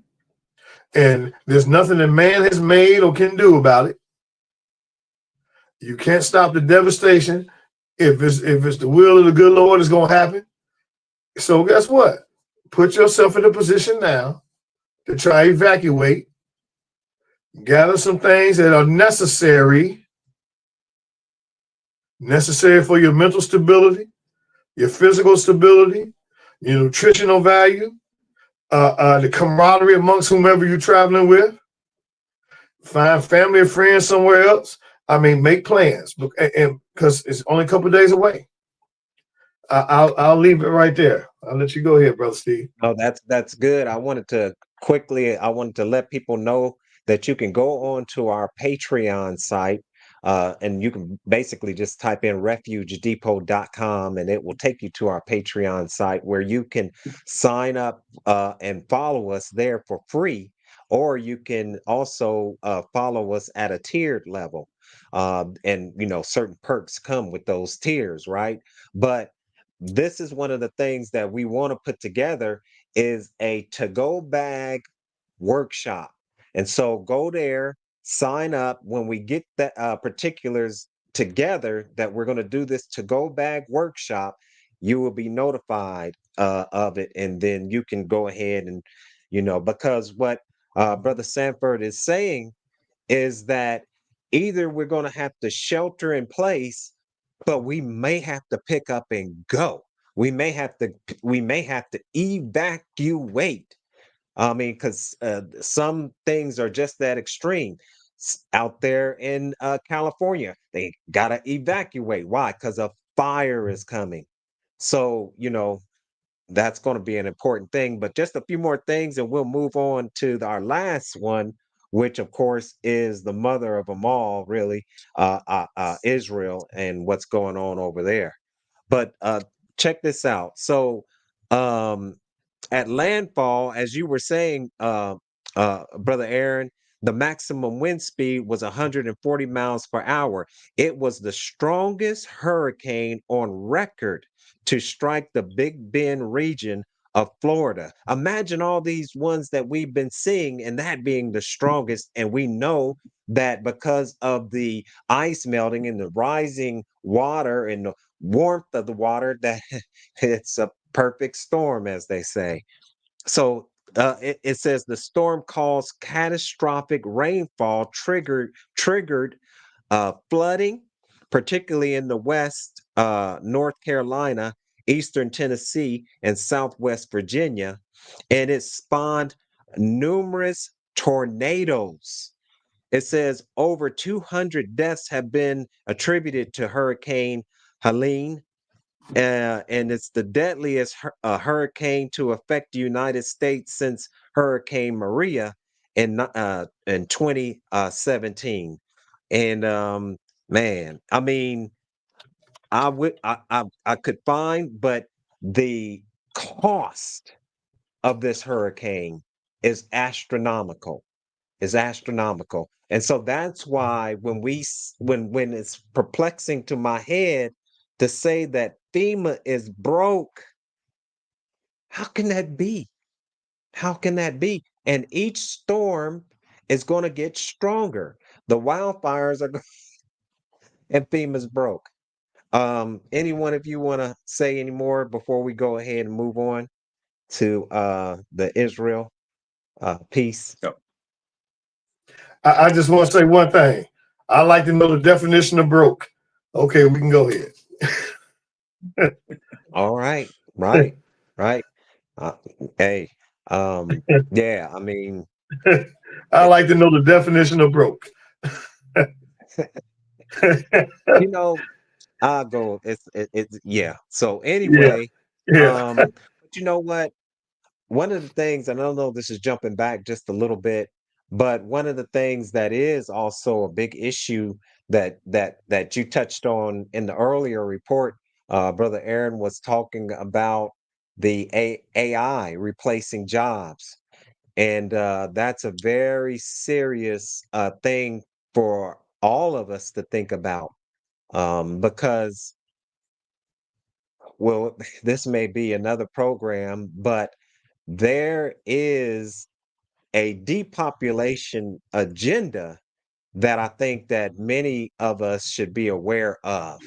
and there's nothing that man has made or can do about it. You can't stop the devastation. If it's the will of the good Lord, it's gonna happen. So guess what? Put yourself in a position now to try to evacuate. Gather some things that are necessary for your mental stability, your physical stability, your nutritional value, the camaraderie amongst whomever you're traveling with. Find family or friends somewhere else. I mean, make plans, and because it's only a couple of days away. I'll leave it right there. I'll let you go ahead, Brother Steve. Oh, that's good. I wanted to let people know that you can go on to our Patreon site, and you can basically just type in refugedepot.com, and it will take you to our Patreon site where you can sign up and follow us there for free, or you can also follow us at a tiered level. And certain perks come with those tiers, right? But this is one of the things that we want to put together is a to-go bag workshop. And so go there, sign up. When we get the particulars together that we're going to do this to-go bag workshop, you will be notified of it. And then you can go ahead and, because what Brother Sanford is saying is that either we're going to have to shelter in place, but we may have to pick up and go. We may have to evacuate. I mean, because some things are just that extreme. Out there in California, they gotta evacuate. Why? Because a fire is coming. So that's going to be an important thing. But just a few more things, and we'll move on to our last one, which of course is the mother of them all, really, Israel and what's going on over there. But check this out. So at landfall, as you were saying, Brother Aaron, the maximum wind speed was 140 miles per hour. It was the strongest hurricane on record to strike the Big Bend region of Florida. Imagine all these ones that we've been seeing, and that being the strongest. And we know that because of the ice melting and the rising water and the warmth of the water, that it's a perfect storm, as they say. So it says the storm caused catastrophic rainfall, triggered flooding, particularly in the West, North Carolina, Eastern Tennessee, and Southwest Virginia, and it spawned numerous tornadoes. It says over 200 deaths have been attributed to Hurricane Helene, and it's the deadliest hurricane to affect the United States since Hurricane Maria in 2017. And man, I mean, I could find, but the cost of this hurricane is astronomical. Is astronomical. And so that's why when it's perplexing to my head to say that FEMA is broke, how can that be? How can that be? And each storm is going to get stronger. The wildfires are and FEMA's broke. Any one of you want to say any more before we go ahead and move on to the Israel piece? I just want to say one thing. I like to know the definition of broke. Okay, we can go ahead. All right, right, right. Uh, hey, yeah, I mean, I like to know the definition of broke. you know, I'll go. It's yeah. So Yeah, anyway, yeah. but you know what? One of the things, and I don't know, this is jumping back just a little bit, but one of the things that is also a big issue that you touched on in the earlier report, Brother Aaron was talking about the AI replacing jobs. And that's a very serious thing for all of us to think about because, well, this may be another program, but there is a depopulation agenda that I think that many of us should be aware of.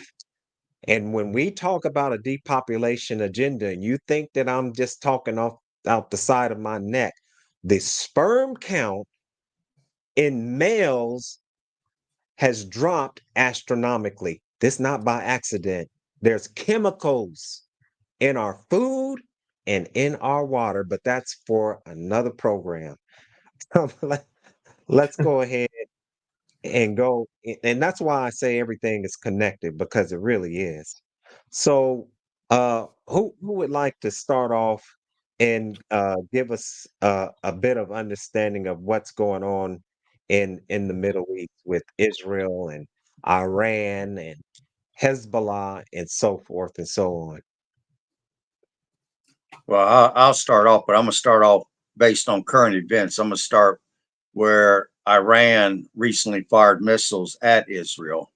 And when we talk about a depopulation agenda, and you think that I'm just talking off out the side of my neck, the sperm count in males has dropped astronomically. This not by accident. There's chemicals in our food and in our water, but that's for another program. Let's go ahead and go. And that's why I say everything is connected because it really is. So, who would like to start off and give us a bit of understanding of what's going on in the Middle East with Israel and Iran and Hezbollah and so forth and so on? Well, I'll start off, but I'm going to start off based on current events. I'm going to start where Iran recently fired missiles at Israel.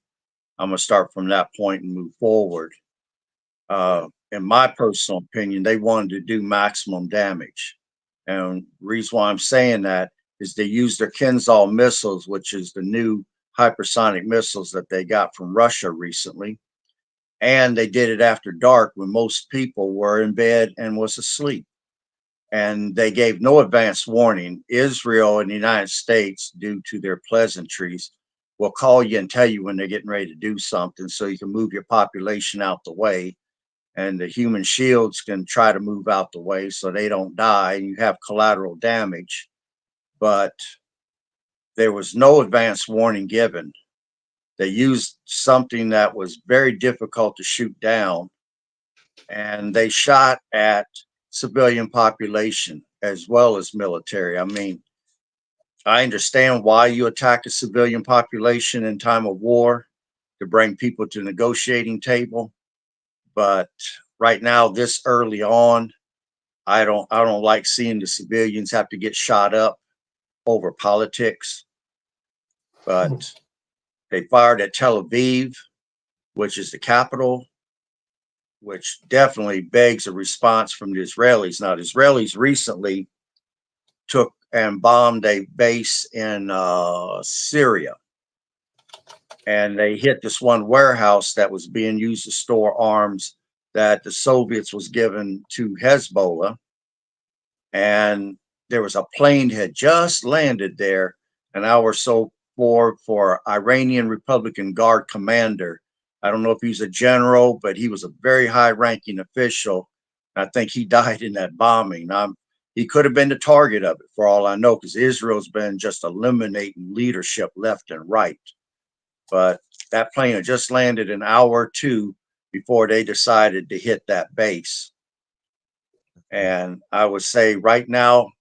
I'm going to start from that point and move forward. In my personal opinion, they wanted to do maximum damage. And the reason why I'm saying that is they used their Kinzhal missiles, which is the new hypersonic missiles that they got from Russia recently. And they did it after dark when most people were in bed and was asleep. And they gave no advance warning. Israel and the United States, due to their pleasantries, will call you and tell you when they're getting ready to do something so you can move your population out the way. And the human shields can try to move out the way so they don't die and you have collateral damage. But there was no advance warning given. They used something that was very difficult to shoot down, and they shot at civilian population as well as military. I mean, I understand why you attack a civilian population in time of war to bring people to the negotiating table, but right now, this early on, I don't like seeing the civilians have to get shot up over politics. But they fired at Tel Aviv, which is the capital, which definitely begs a response from the Israelis. Now, the Israelis recently took and bombed a base in Syria, and they hit this one warehouse that was being used to store arms that the Soviets was given to Hezbollah. And there was a plane had just landed there an hour or so for Iranian Republican Guard commander. I don't know if he's a general, but he was a very high ranking official. I think he died in that bombing. He could have been the target of it for all I know, because Israel's been just eliminating leadership left and right. But that plane had just landed an hour or two before they decided to hit that base. And I would say right now,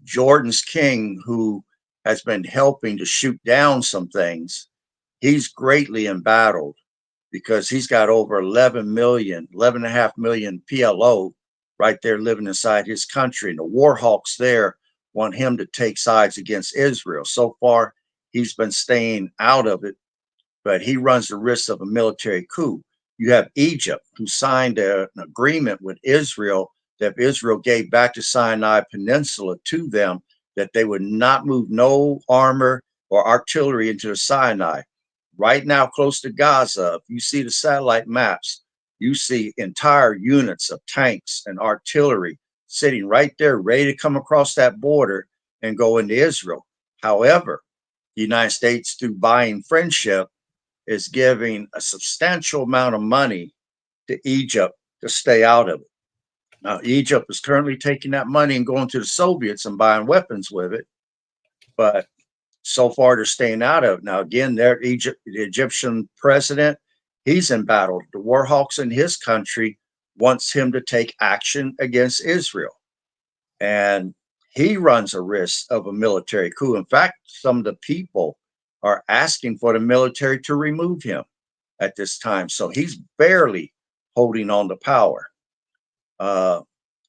Jordan's king, who has been helping to shoot down some things, he's greatly embattled because he's got over 11.5 million PLO right there living inside his country. And the war hawks there want him to take sides against Israel. So far, he's been staying out of it, but he runs the risk of a military coup. You have Egypt, who signed an agreement with Israel that if Israel gave back the Sinai Peninsula to them, that they would not move no armor or artillery into the Sinai. Right now, close to Gaza, if you see the satellite maps, you see entire units of tanks and artillery sitting right there, ready to come across that border and go into Israel. However, the United States, through buying friendship, is giving a substantial amount of money to Egypt to stay out of it. Now, Egypt is currently taking that money and going to the Soviets and buying weapons with it, but so far they're staying out of it. Now, again, the Egyptian president, he's embattled. The war hawks in his country wants him to take action against Israel. And he runs a risk of a military coup. In fact, some of the people are asking for the military to remove him at this time. So he's barely holding on to power.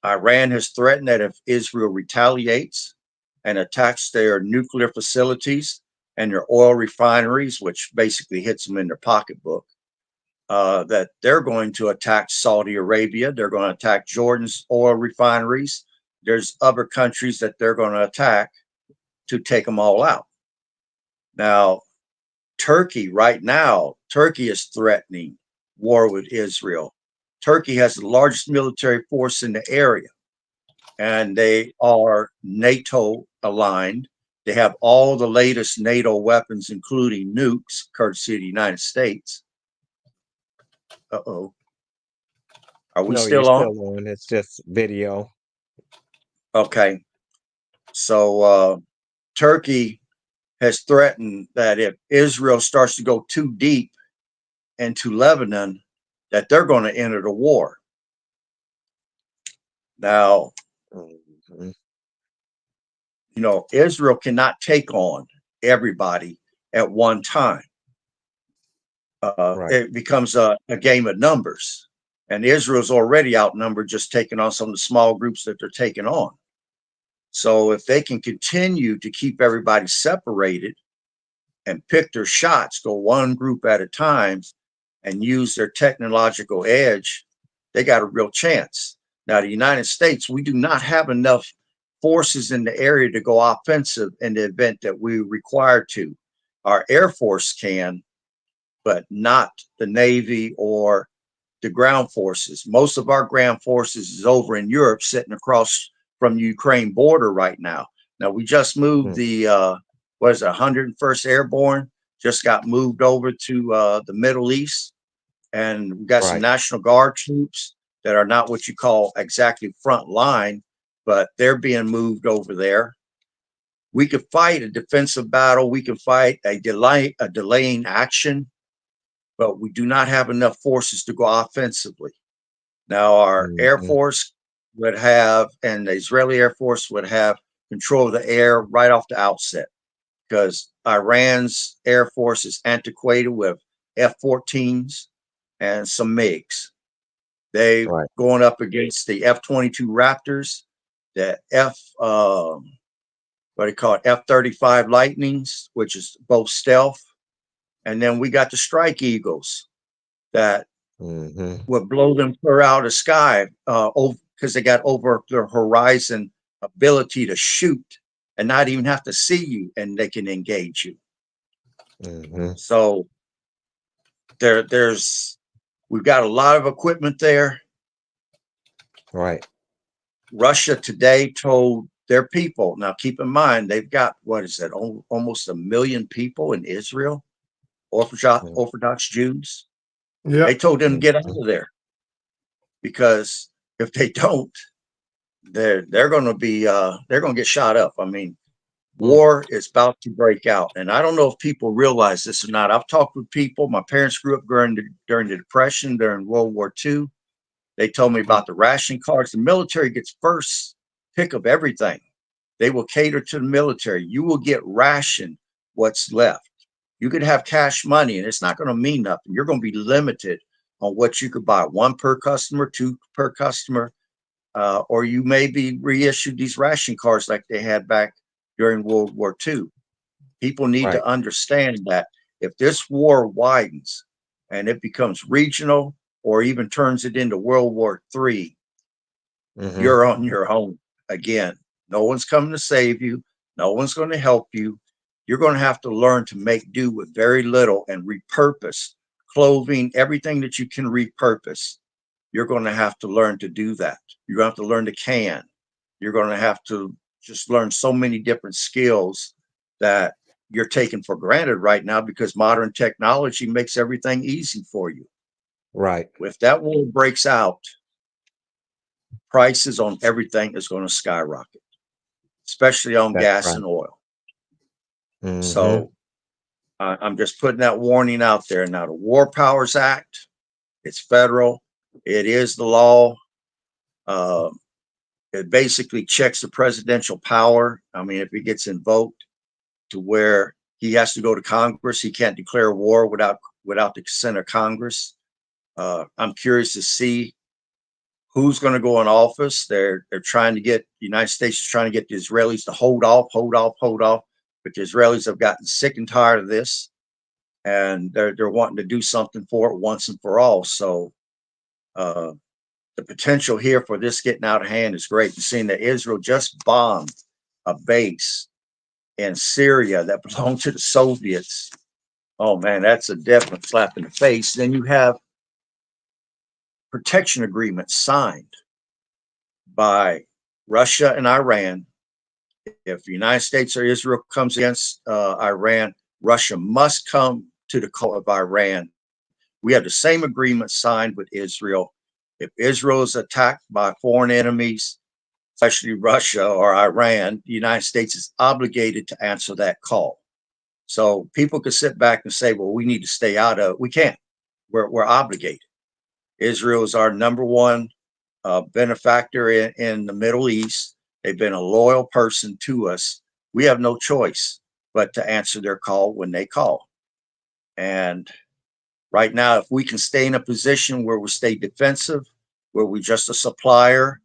Iran has threatened that if Israel retaliates and attacks their nuclear facilities and their oil refineries, which basically hits them in their pocketbook, that they're going to attack Saudi Arabia. They're going to attack Jordan's oil refineries. There's other countries that they're going to attack to take them all out. Now, Turkey right now, Turkey is threatening war with Israel. Turkey has the largest military force in the area, and they are NATO aligned. They have all the latest NATO weapons, including nukes, courtesy of the United States. Uh-oh. Are we No, you're still on? still on. It's just video. Okay. So Turkey has threatened that if Israel starts to go too deep into Lebanon, that they're going to enter the war. Now, Mhm. you know, Israel cannot take on everybody at one time. Right. It becomes a game of numbers. And Israel's already outnumbered, just taking on some of the small groups that they're taking on. So if they can continue to keep everybody separated and pick their shots, go one group at a time, and use their technological edge, they got a real chance. Now, the United States, we do not have enough forces in the area to go offensive in the event that we require to. Our Air Force can, but not the Navy or the ground forces. Most of our ground forces is over in Europe, sitting across from the Ukraine border right now. Now, we just moved the, 101st Airborne, just got moved over to the Middle East. And we got some Right. National Guard troops that are not what you call exactly front line, but they're being moved over there. We could fight a defensive battle. We can fight a delaying action, but we do not have enough forces to go offensively. Now, our Air Mhm. Force would have, and the Israeli Air Force would have control of the air right off the outset, because Iran's Air Force is antiquated with F-14s and some MiGs. They Right. going up against the F-22 Raptors, the what do you call it, F-35 Lightnings, which is both stealth, and then we got the Strike Eagles that Mhm. would blow them clear out of the sky because they got over the horizon ability to shoot and not even have to see you, and they can engage you. Mhm. So we've got a lot of equipment there. Right. Russia today told their people, now keep in mind, they've got, what is it, almost 1 million people in Israel, Orthodox Jews. Yeah. They told them to get out Mhm. of there, because if they don't, they're going to be they're going to get shot up. I mean, Mm. war is about to break out, and I don't know if people realize this or not. I've talked with people. My parents grew up during the Depression, during World War II. They told me about the ration cards. The military gets first pick of everything. They will cater to the military. You will get rationed what's left. You could have cash money, and it's not going to mean nothing. You're going to be limited on what you could buy, one per customer, two per customer, or you may be reissued these ration cards like they had back during World War II. People need Right. to understand that if this war widens and it becomes regional or even turns it into World War III, Hmm. you're on your own again. No one's coming to save you. No one's going to help you. You're going to have to learn to make do with very little and repurpose clothing, everything that you can repurpose. You're going to have to learn to do that. You're going to have to learn to can. You're going to have to just learn so many different skills that you're taking for granted right now because modern technology makes everything easy for you. Right. If that war breaks out, prices on everything is going to skyrocket, especially on That's gas right. and oil. Hmm. So I'm just putting that warning out there. Now, the War Powers Act, it's federal. It is the law. Uh, it basically checks the presidential power. I mean, if it gets invoked to where he has to go to Congress, he can't declare war without the consent of Congress. I'm curious to see who's going to go in office. They're trying to get the United States is trying to get the Israelis to hold off, hold off, hold off. But the Israelis have gotten sick and tired of this, and they're wanting to do something for it once and for all. So uh, the potential here for this getting out of hand is great. And seeing that Israel just bombed a base in Syria that belonged to the Soviets. Oh man, that's a definite slap in the face. Then you have protection agreements signed by Russia and Iran. If the United States or Israel comes against Iran, Russia must come to the call of Iran. We have the same agreement signed with Israel. If Israel is attacked by foreign enemies, especially Russia or Iran, the United States is obligated to answer that call. So people could sit back and say, well, we need to stay out of it. We can't. We're obligated. Israel is our number one benefactor in the Middle East. They've been a loyal person to us. We have no choice but to answer their call when they call. And right now, if we can stay in a position where we stay defensive, where we're just a supplier,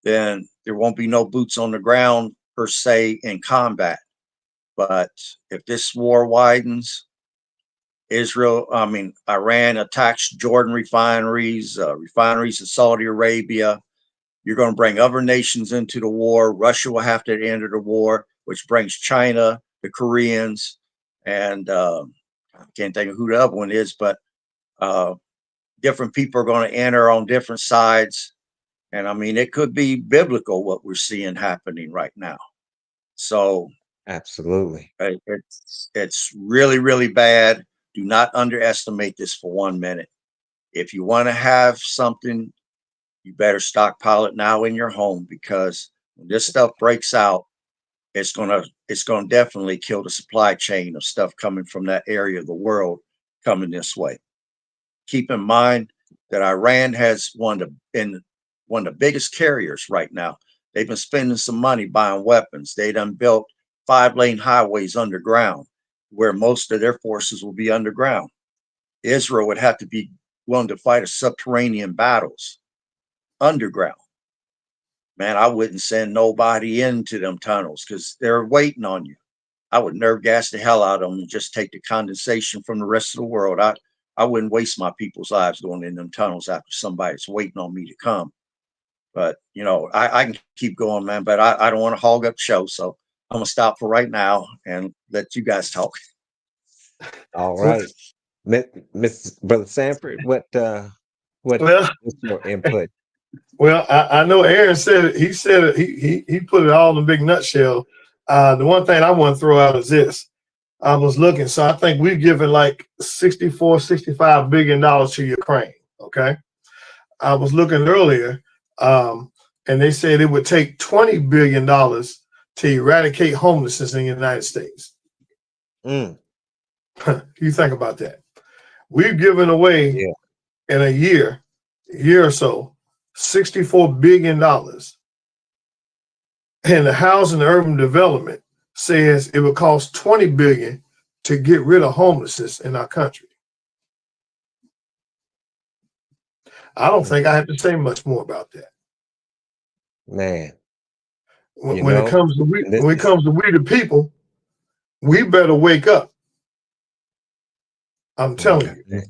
then there won't be no boots on the ground per se in combat. But if this war widens, Iran attacks Jordan refineries, refineries in Saudi Arabia. You're going to bring other nations into the war. Russia will have to enter the war, which brings China, the Koreans, and I can't think of who the other one is, but uh, different people are going to enter on different sides. And I mean, it could be biblical what we're seeing happening right now. So Absolutely. it's really, really bad. Do not underestimate this for 1 minute. If you want to have something, you better stockpile it now in your home because when this stuff breaks out, it's gonna definitely kill the supply chain of stuff coming from that area of the world coming this way. Keep in mind that Iran has been one of the biggest carriers right now. They've been spending some money buying weapons. They done built 5-lane highways underground where most of their forces will be underground. Israel would have to be willing to fight a subterranean battles underground. Man, I wouldn't send nobody into them tunnels because they're waiting on you. I would nerve gas the hell out of them and just take the condensation from the rest of the world. I wouldn't waste my people's lives going in them tunnels after somebody's waiting on me to come. But I can keep going, man. But I don't want to hog up the show, so I'm gonna stop for right now and let you guys talk. All right. Miss Brother Sanford, what's Well, your input? well, I know Aaron said it. He said it. He put it all in a big nutshell. The one thing I want to throw out is this. I was looking, so I think we've given like $65 billion to Ukraine. Okay. I was looking earlier. and they said it would take $20 billion to eradicate homelessness in the United States. Mm. You think about that. We've given away in a year or so, $64 billion. And the Housing and Urban Development says it would cost $20 billion to get rid of homelessness in our country. I don't think I have to say much more about that. Man, When it comes to we the people, we better wake up. I'm telling you.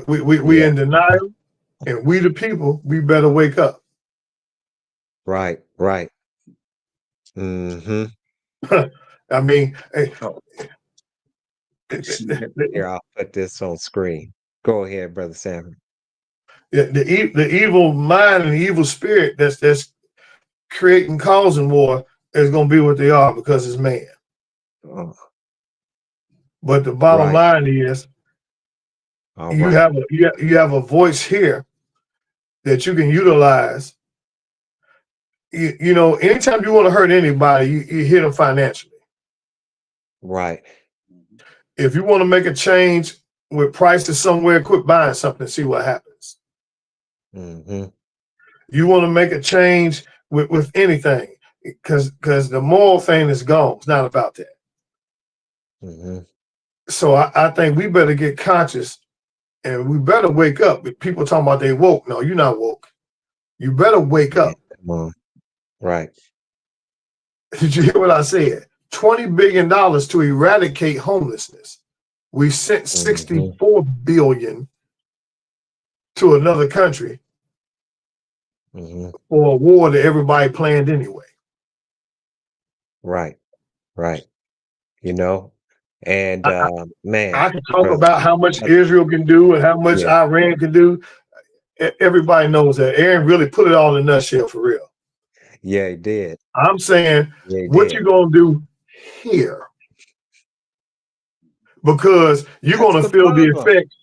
We in denial, and we the people, we better wake up. Right. Mm-hmm. I mean, Here, I'll put this on screen. Go ahead, Brother Sam. the evil mind and the evil spirit that's creating, causing war is going to be what they are because it's man. Oh. But the bottom line is, you have a voice here that you can utilize. You know, anytime you want to hurt anybody, you hit them financially. Right. If you want to make a change with prices somewhere, quit buying something and see what happens. Mm-hmm. You want to make a change with anything, because the moral thing is gone. It's not about that. Mm-hmm. So I think we better get conscious, and we better wake up. If people talking about they woke, no, you're not woke. You better wake up. Come on. Right. Did you hear what I said? $20 billion to eradicate homelessness. We sent $64 billion to another country for a war that everybody planned anyway. Right. You know, and man, I can talk about how much Israel can do and how much Iran can do. Everybody knows that. Aaron really put it all in a nutshell for real. Yeah, he did. I'm saying, what you gonna do here? Because you're gonna feel the effects.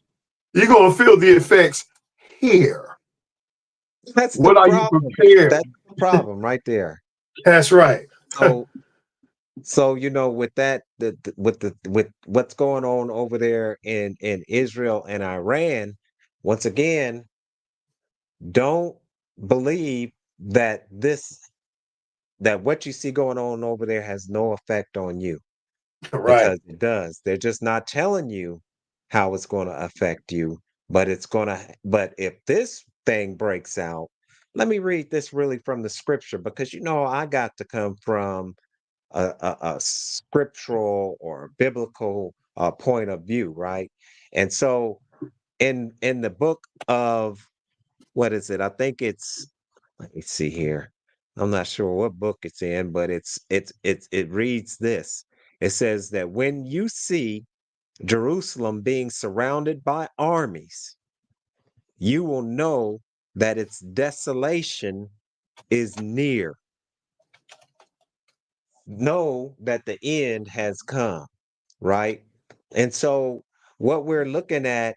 You're gonna feel the effects here. That's what the are problem. you prepared? That's the problem right there. That's right. So you know, with that, with what's going on over there in Israel and Iran, once again, don't believe that what you see going on over there has no effect on you. Right. Because it does. They're just not telling you how it's going to affect you, but but if this thing breaks out, let me read this really from the scripture, because you know I got to come from a scriptural or biblical point of view, right? And so in the book of, what is it? I think it's, let me see here. I'm not sure what book it's in, but it reads this. It says that when you see Jerusalem being surrounded by armies, you will know that its desolation is near. Know that the end has come, right? And so what we're looking at,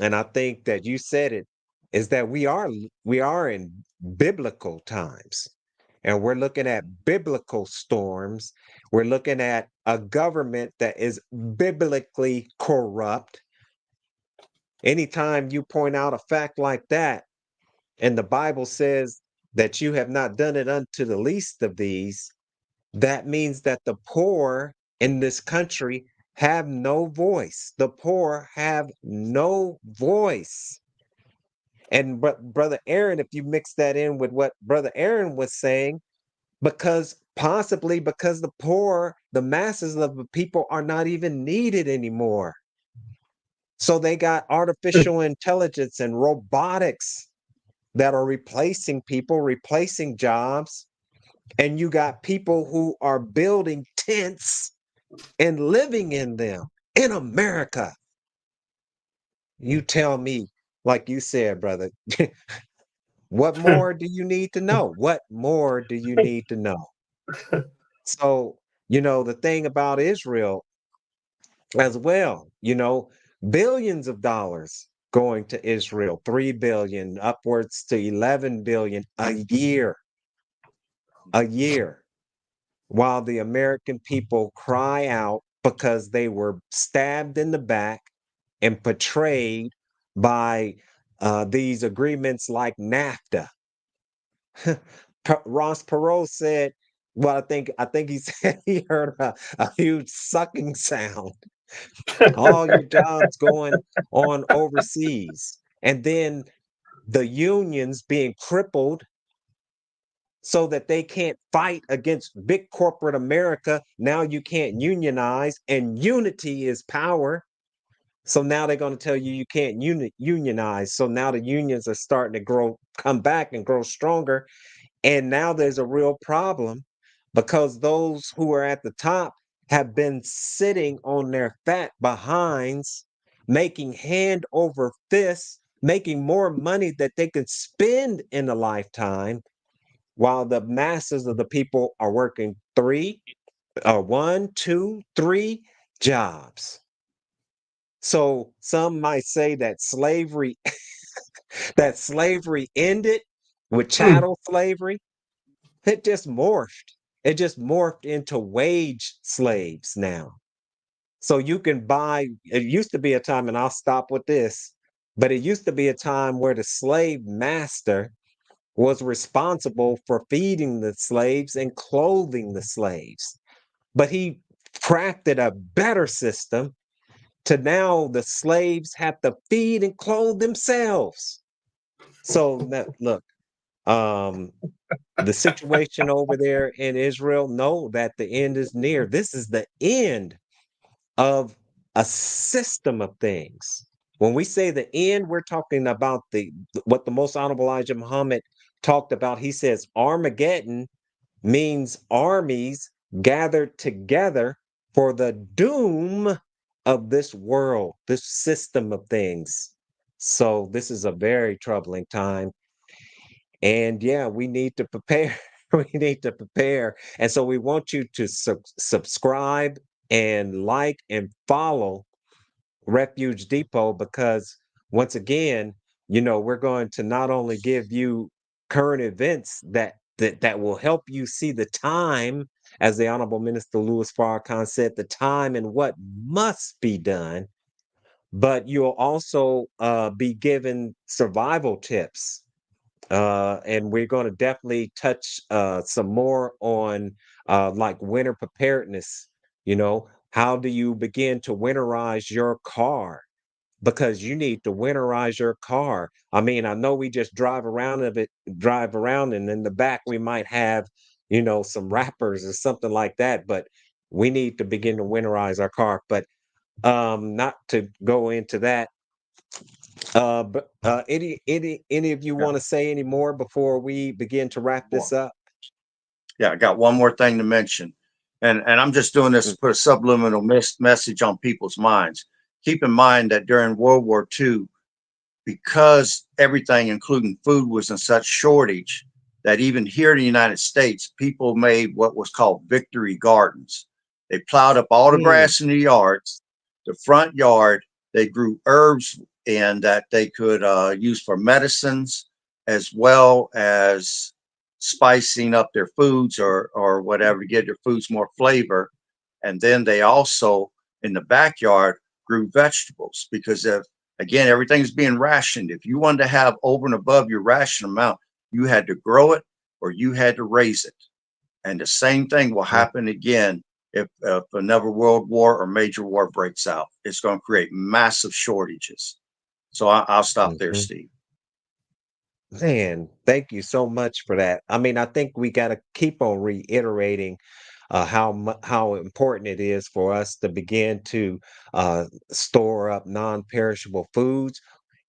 and I think that you said it, is that we are in biblical times, and we're looking at biblical storms. We're looking at a government that is biblically corrupt. Anytime you point out a fact like that, and the Bible says that you have not done it unto the least of these, that means that the poor in this country have no voice. The poor have no voice. And Brother Aaron, if you mix that in with what Brother Aaron was saying, possibly because the poor, the masses of the people are not even needed anymore. So they got artificial intelligence and robotics that are replacing people, replacing jobs. And you got people who are building tents and living in them in America. You tell me, like you said, brother, what more do you need to know? What more do you need to know? So, you know, the thing about Israel as well, you know, billions of dollars going to Israel, 3 billion, upwards to 11 billion a year, while the American people cry out because they were stabbed in the back and betrayed by these agreements like NAFTA. Ross Perot said, well, I think he said he heard a huge sucking sound. All your jobs going on overseas. And then the unions being crippled so that they can't fight against big corporate America. Now you can't unionize, and unity is power. So now they're going to tell you can't unionize. So now the unions are starting to come back and grow stronger. And now there's a real problem because those who are at the top have been sitting on their fat behinds, making hand over fist, making more money that they could spend in a lifetime, while the masses of the people are working 1, 2, 3 jobs. So some might say that slavery ended with chattel slavery. It just morphed. It just morphed into wage slaves now. So you can buy, it used to be a time, and I'll stop with this, but it used to be a time where the slave master was responsible for feeding the slaves and clothing the slaves. But he crafted a better system to now the slaves have to feed and clothe themselves. So look, the situation over there in Israel, know that the end is near. This is the end of a system of things. When we say the end, we're talking about what the Most Honorable Elijah Muhammad talked about. He says Armageddon means armies gathered together for the doom of this world, this system of things. So this is a very troubling time. And yeah, we need to prepare. We need to prepare. And so we want you to subscribe and like and follow Refuge Depot, because once again, we're going to not only give you current events that will help you see the time, as the Honorable Minister Louis Farrakhan said, the time and what must be done, but you'll also be given survival tips. And we're going to definitely touch some more on like winter preparedness. How do you begin to winterize your car? Because you need to winterize your car. I mean, I know we just drive around, and in the back we might have, some wrappers or something like that, but we need to begin to winterize our car. But not to go into that. But any of you Yeah. want to say any more before we begin to wrap this up? Yeah, I got one more thing to mention. And I'm just doing this to put a subliminal message on people's minds. Keep in mind that during World War II, because everything, including food, was in such shortage, that even here in the United States, people made what was called victory gardens. They plowed up all the Mm, grass in the yards, the front yard. They grew herbs in that they could use for medicines, as well as spicing up their foods or whatever to give their foods more flavor. And then they also, in the backyard, grew vegetables, because if, again, everything's being rationed. If you wanted to have over and above your ration amount, you had to grow it or you had to raise it. And the same thing will mm, happen again if another world war or major war breaks out. It's going to create massive shortages. So I'll stop there, mhm. Steve. Man, thank you so much for that. I mean, I think we got to keep on reiterating how important it is for us to begin to store up non-perishable foods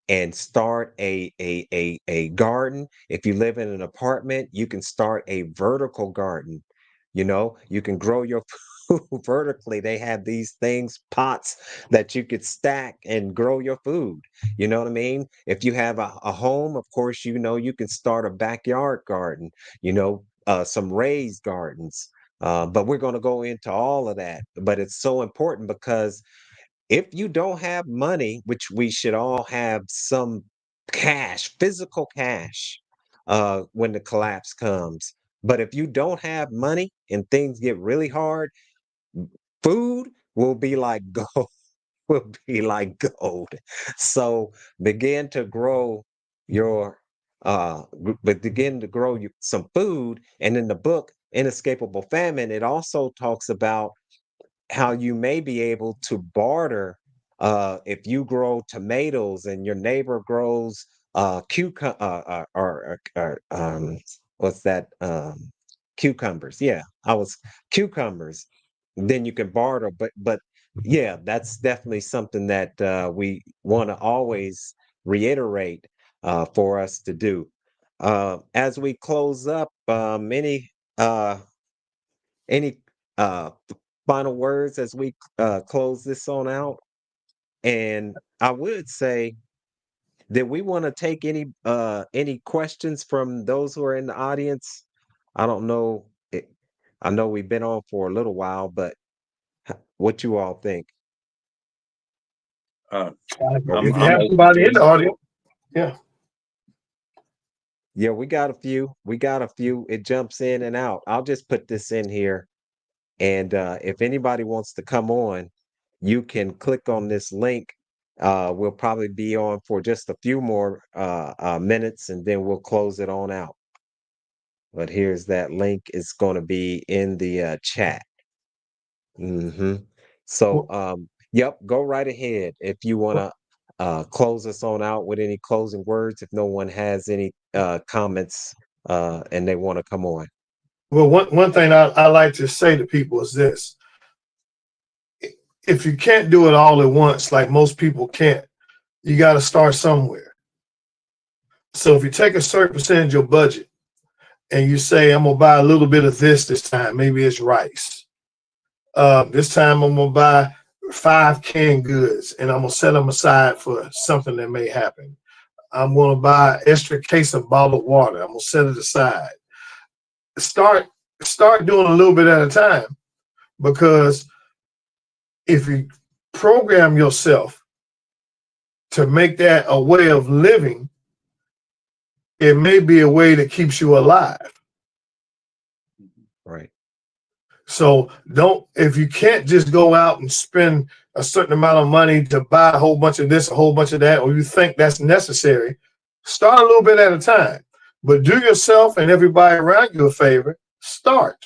and start a garden. If you live in an apartment, you can start a vertical garden. You can grow your food vertically. They have these things, pots that you could stack and grow your food. You know what I mean? If you have a home, of course, you can start a backyard garden, some raised gardens. But we're going to go into all of that. But it's so important because if you don't have money, which we should all have some cash, physical cash, when the collapse comes. But if you don't have money and things get really hard, food will be like gold, will be like gold. So begin to grow your but begin to grow you some food. And in the book Inescapable Famine, it also talks about how you may be able to barter if you grow tomatoes and your neighbor grows cucumber what's that cucumbers. Yeah, I was cucumbers. Then you can barter, but yeah, that's definitely something that we want to always reiterate for us to do. As we close up, uh, any final words as we close this on out? And I would say that we want to take any questions from those who are in the audience. I don't know. I know we've been on for a little while, but what you all think? Uh, If I'm you have open somebody to in the it. audience, yeah. Yeah, we got a few. We got a few. It jumps in and out. I'll just put this in here. And if anybody wants to come on, you can click on this link. We'll probably be on for just a few more minutes and then we'll close it on out. But here's that link. It's going to be in the chat. So, Well, yep, go right ahead if you want to close us on out with any closing words. If no one has any comments and they want to come on. well, one thing I like to say to people is this: if you can't do it all at once, like most people can't, you got to start somewhere. So if you take a certain percentage of your budget and you say, I'm gonna buy a little bit of this time, maybe it's rice. This time I'm gonna buy 5 canned goods and I'm gonna set them aside for something that may happen. I'm gonna buy extra case of bottled water. I'm gonna set it aside. Start start doing a little bit at a time, because if you program yourself to make that a way of living, it may be a way that keeps you alive. Right. So don't, if you can't just go out and spend a certain amount of money to buy a whole bunch of this, a whole bunch of that, or you think that's necessary, start a little bit at a time. But do yourself and everybody around you a favor, start.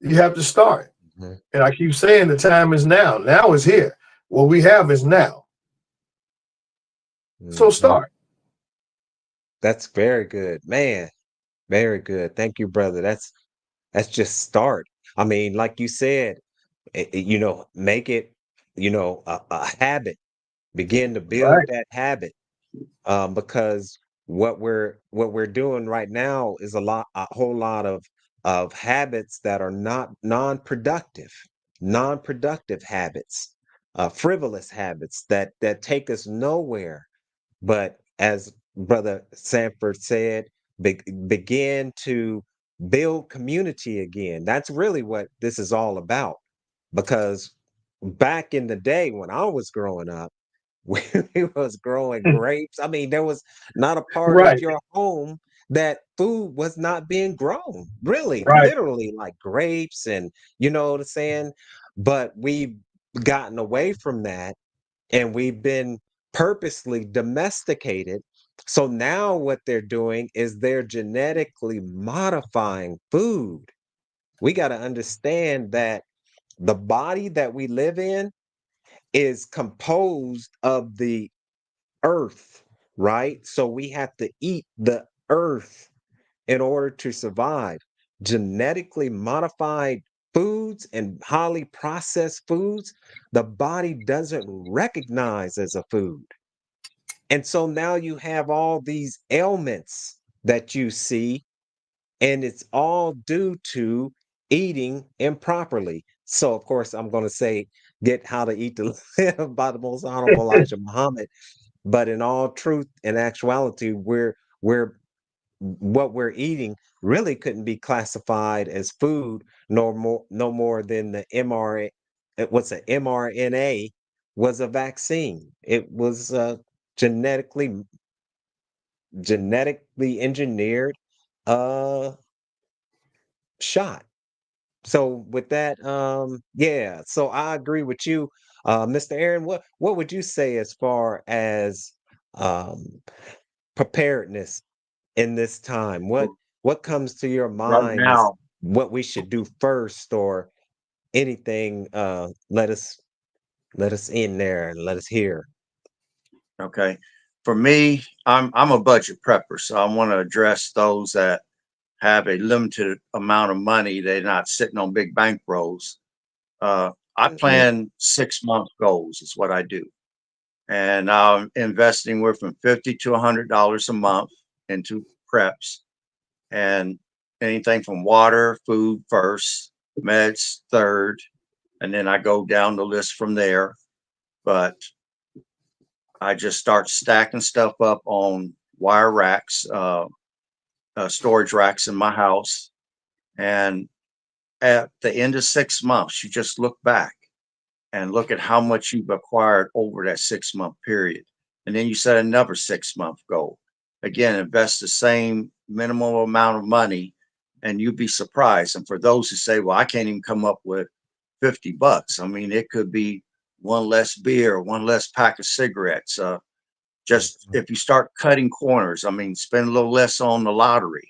You have to start. Mhm. And I keep saying the time is now. Now is here. What we have is now. So Mhm. start. That's very good, man. Very good. Thank you, brother. That's just start. I mean, like you said, make it, a habit. Begin to build Right. that habit. Because what we're doing right now is a whole lot of habits that are not non-productive habits, frivolous habits that take us nowhere. But as Brother Sanford said, begin to build community again. That's really what this is all about. Because back in the day when I was growing up, we was growing grapes. I mean, there was not a part of Right. your home that food was not being grown. Really, Right. literally, like grapes, and you know what I'm saying? But we've gotten away from that and we've been purposely domesticated. So now what they're doing is they're genetically modifying food. We got to understand that the body that we live in is composed of the earth, right? So we have to eat the earth in order to survive. Genetically modified foods and highly processed foods, the body doesn't recognize as a food. And so now you have all these ailments that you see, and it's all due to eating improperly. So, of course, I'm going to say, Get How to Eat to Live by the Most Honorable Elijah Muhammad. But in all truth and actuality, we're what we're eating really couldn't be classified as food, no more than the what's a mRNA was a vaccine. It was genetically engineered uh shot. So with that, yeah, so I agree with you, Mr. Aaron. What would you say as far as um preparedness in this time? What comes to your Right mind as now, what we should do first, or anything? Let us in there and let us hear. okay. For me, I'm a budget prepper, so I want to address those that have a limited amount of money. They're not sitting on big bankrolls. I Mhm. plan 6 month goals is what I do. And I'm investing with from 50 to $100 a month into preps, and anything from water, food first, meds third, and then I go down the list from there. But I just start stacking stuff up on wire racks, storage racks in my house. And at the end of 6 months, you just look back and look at how much you've acquired over that 6 month period. And then you set another 6 month goal. Again, invest the same minimal amount of money and you'd be surprised. And for those who say, well, I can't even come up with $50, I mean, it could be one less beer, one less pack of cigarettes. Just Mhm. if you start cutting corners, I mean, spend a little less on the lottery.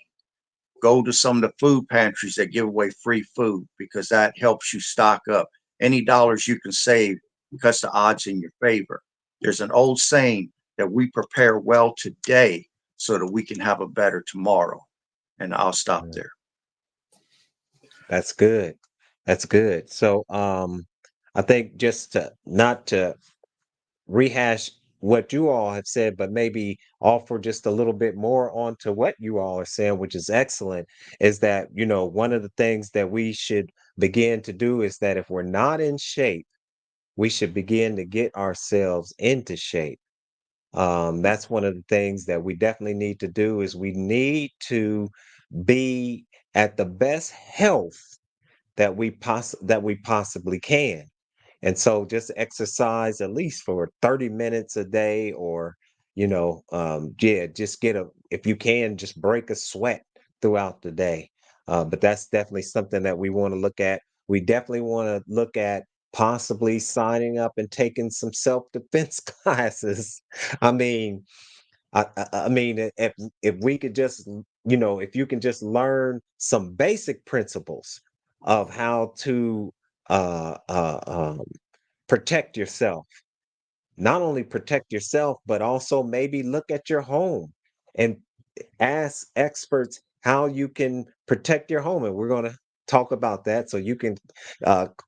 Go to some of the food pantries that give away free food because that helps you stock up. Any dollars you can save cuts the odds in your favor. There's an old saying that we prepare well today so that we can have a better tomorrow. And I'll stop Right. there. That's good. That's good. So, I think just to not to rehash what you all have said, but maybe offer just a little bit more onto what you all are saying, which is excellent, is that, one of the things that we should begin to do is that if we're not in shape, we should begin to get ourselves into shape. That's one of the things that we definitely need to do is we need to be at the best health that we possibly can. And so just exercise at least for 30 minutes a day, or, yeah, just if you can, just break a sweat throughout the day. But that's definitely something that we want to look at. We definitely want to look at possibly signing up and taking some self-defense classes. I mean, if we could just, if you can just learn some basic principles of how to uh, uh, um, protect yourself, not only protect yourself, but also maybe look at your home and ask experts how you can protect your home. And we're going to talk about that. So you can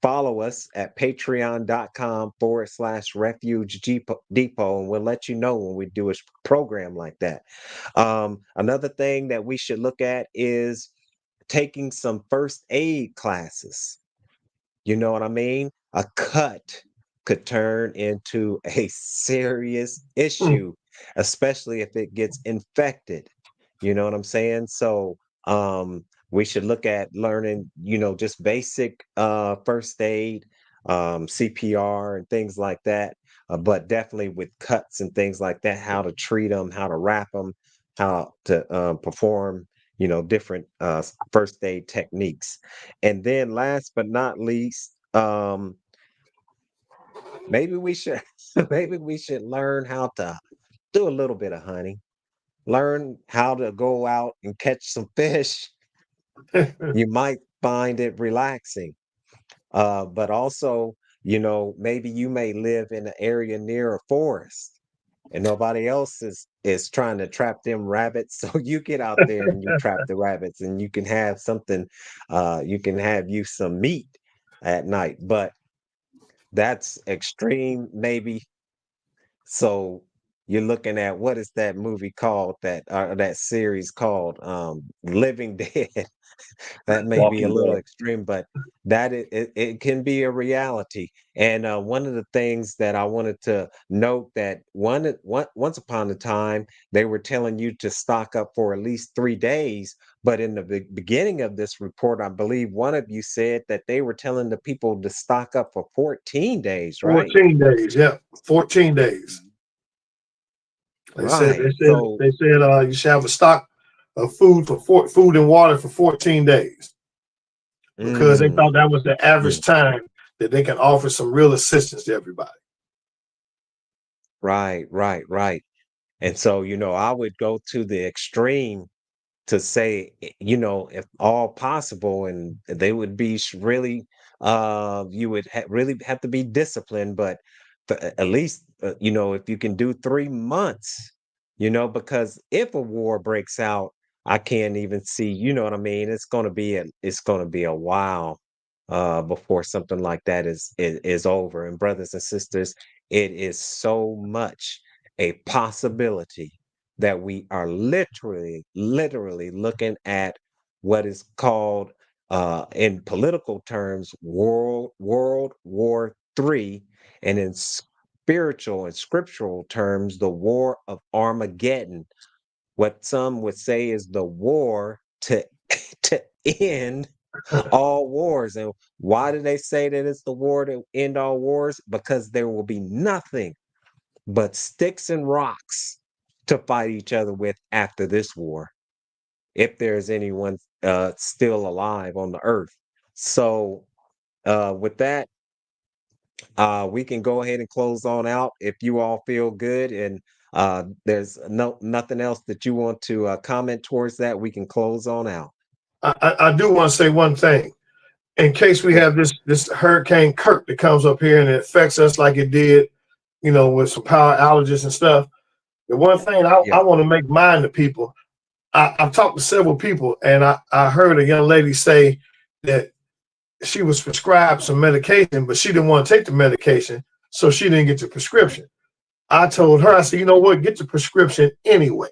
follow us at patreon.com/refuge depot. And we'll let you know when we do a program like that. Another thing that we should look at is taking some first aid classes. You know what I mean? A cut could turn into a serious Mm. issue, especially if it gets infected. You know what I'm saying? So, we should look at learning, just basic first aid, CPR and things like that. But definitely with cuts and things like that, how to treat them, how to wrap them, how to perform, different first aid techniques. And then last but not least, maybe we should maybe we should learn how to do a little bit of hunting. Learn how to go out and catch some fish. You might find it relaxing. But also, maybe you may live in an area near a forest and nobody else is trying to trap them rabbits. So you get out there and you trap the rabbits and you can have something, you can have you some meat at night. But that's extreme, maybe. So you're looking at what is that movie called that series called Living Dead. That may be a Walking little Dead. extreme, but it can be a reality. And one of the things that I wanted to note that once upon a time they were telling you to stock up for at least 3 days, but in the beginning of this report, I believe one of you said that they were telling the people to stock up for 14 days, right? 14 days. Yeah, 14 days. They said Right. So, you should have a stock of food food and water for 14 days because they mm, thought that was the average mm, time that they can offer some real assistance to everybody. right, right, right. And so, I would go to the extreme to say, if all possible, and they would be really, you would really have to be disciplined, but at least, if you can do 3 months, because if a war breaks out, I can't even see, you know what I mean? It's going to be a while, before something like that is over. And brothers and sisters, it is so much a possibility that we are literally looking at what is called, in political terms, World War III, and in spiritual and scriptural terms, the War of Armageddon. What some would say is the war to to end all wars. And why do they say that it's the war to end all wars? Because there will be nothing but sticks and rocks to fight each other with after this war, if there's anyone still alive on the earth. So, with that, we can go ahead and close on out if you all feel good. And there's nothing else that you want to comment towards that. We can close on out. I do want to say one thing. In case we Oh, have this Hurricane Kirk that comes up here and it affects us like it did, with some power outages and stuff. The one thing yeah. I want to make mind to people, I've talked to several people, and I heard a young lady say that she was prescribed some medication, but she didn't want to take the medication, so she didn't get the prescription. I told her, I said, you know what, get the prescription anyway,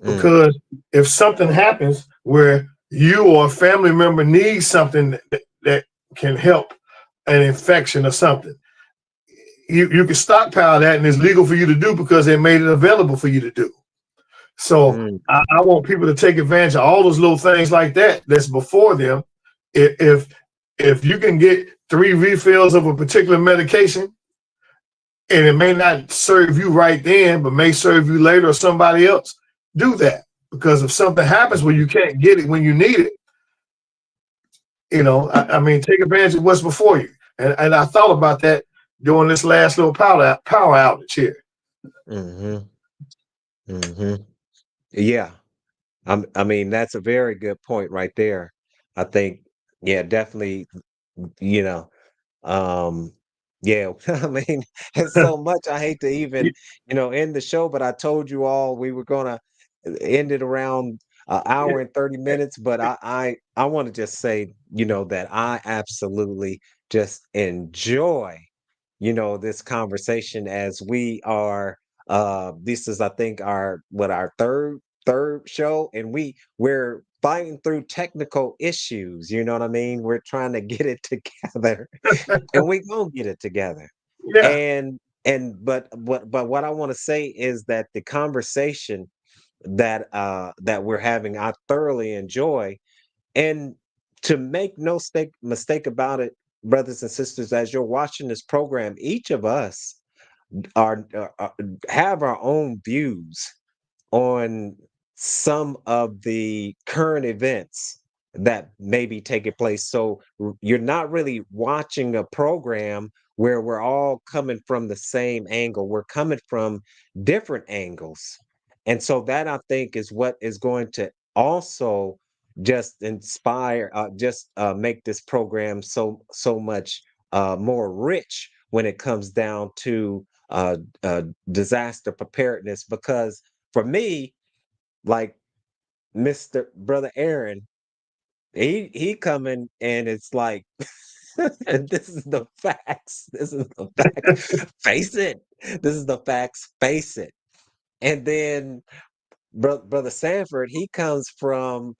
Mm, because if something happens where you or a family member needs something that can help an infection or something, you can stockpile that, and it's legal for you to do because they made it available for you to do. So mm, I want people to take advantage of all those little things like that that's before them. If if you can get 3 refills of a particular medication, and it may not serve you right then, but may serve you later or somebody else, do that. Because if something happens where you can't get it when you need it, I mean, take advantage of what's before you. And I thought about that during this last little power outage here. hmm hmm Yeah. I mean, that's a very good point right there. I think, yeah, definitely, you know, um, yeah, I mean, it's so much. I hate to even, end the show, but I told you all we were gonna end it around an hour and 30 minutes. But I want to just say, that I absolutely just enjoy, this conversation as we are, this is, I think, our third show, and we're fighting through technical issues, you know what I mean? We're trying to get it together, and we gonna get it together. Yeah. And but what I want to say is that the conversation that we're having, I thoroughly enjoy. And to make no mistake about it, brothers and sisters, as you're watching this program, each of us have our own views on some of the current events that may be taking place. So you're not really watching a program where we're all coming from the same angle. We're coming from different angles. And so that, I think, is what is going to also just inspire, just make this program so much more rich when it comes down to disaster preparedness. Because for me, like Mr. Brother Aaron, he coming, and it's like, and this is the facts. This is the facts. Face it. This is the facts. Face it. And then Brother Sanford, he comes from,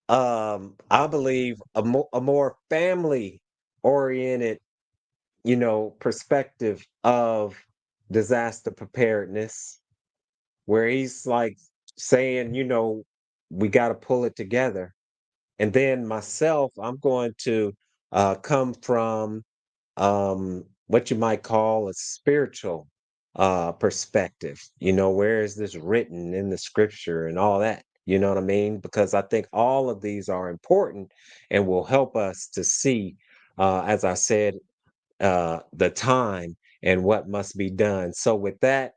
I believe, a more family oriented, perspective of disaster preparedness, where he's like saying, we got to pull it together. And then myself, I'm going to come from what you might call a spiritual perspective. Where is this written in the scripture and all that? You know what I mean? Because I think all of these are important and will help us to see, as I said, the time and what must be done. So, with that,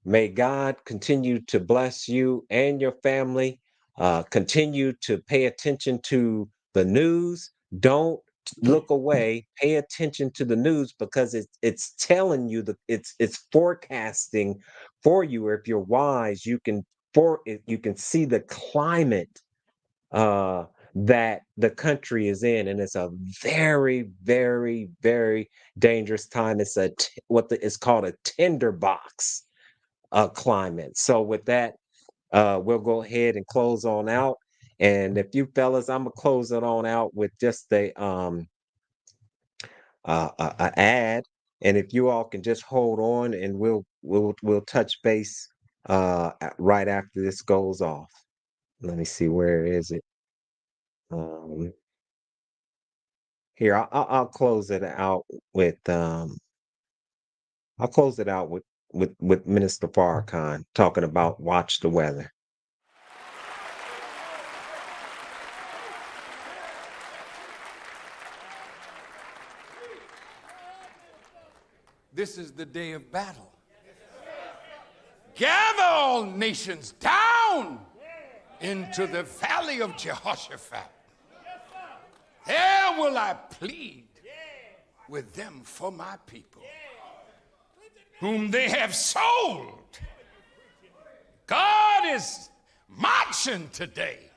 may God continue to bless you and your family. Continue to pay attention to the news. Don't look away. Pay attention to the news because it's telling you that it's forecasting for you. If you're wise, you can see the climate that the country is in, and it's a very, very, very dangerous time. It's it's called a tinderbox climate. So with that, we'll go ahead and close on out. And if you fellas, I'm gonna close it on out with just a ad. And if you all can just hold on, and we'll touch base right after this goes off. Let me see, where is it? Um, Here, I'll close it out with I'll close it out with Minister Farrakhan talking about watch the weather. This is the day of battle. Gather all nations down into the valley of Jehoshaphat. There will I plead with them for my people, whom they have sold. God is marching today.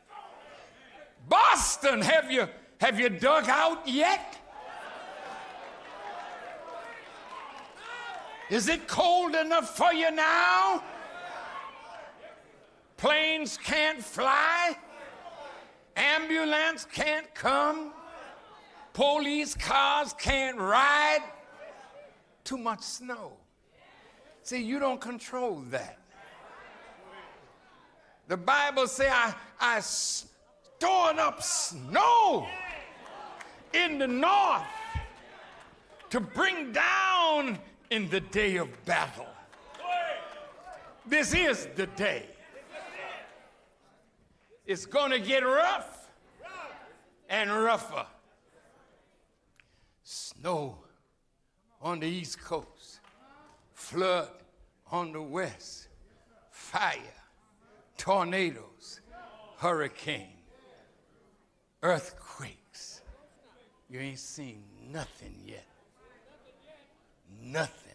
Boston, have you dug out yet? Is it cold enough for you now? Planes can't fly. Ambulance can't come. Police cars can't ride. Too much snow. See, you don't control that. The Bible says I stored up snow in the north to bring down in the day of battle. This is the day. It's going to get rough and rougher. Snow on the East Coast, flood on the West, fire, tornadoes, hurricane, earthquakes. You ain't seen nothing yet. Nothing.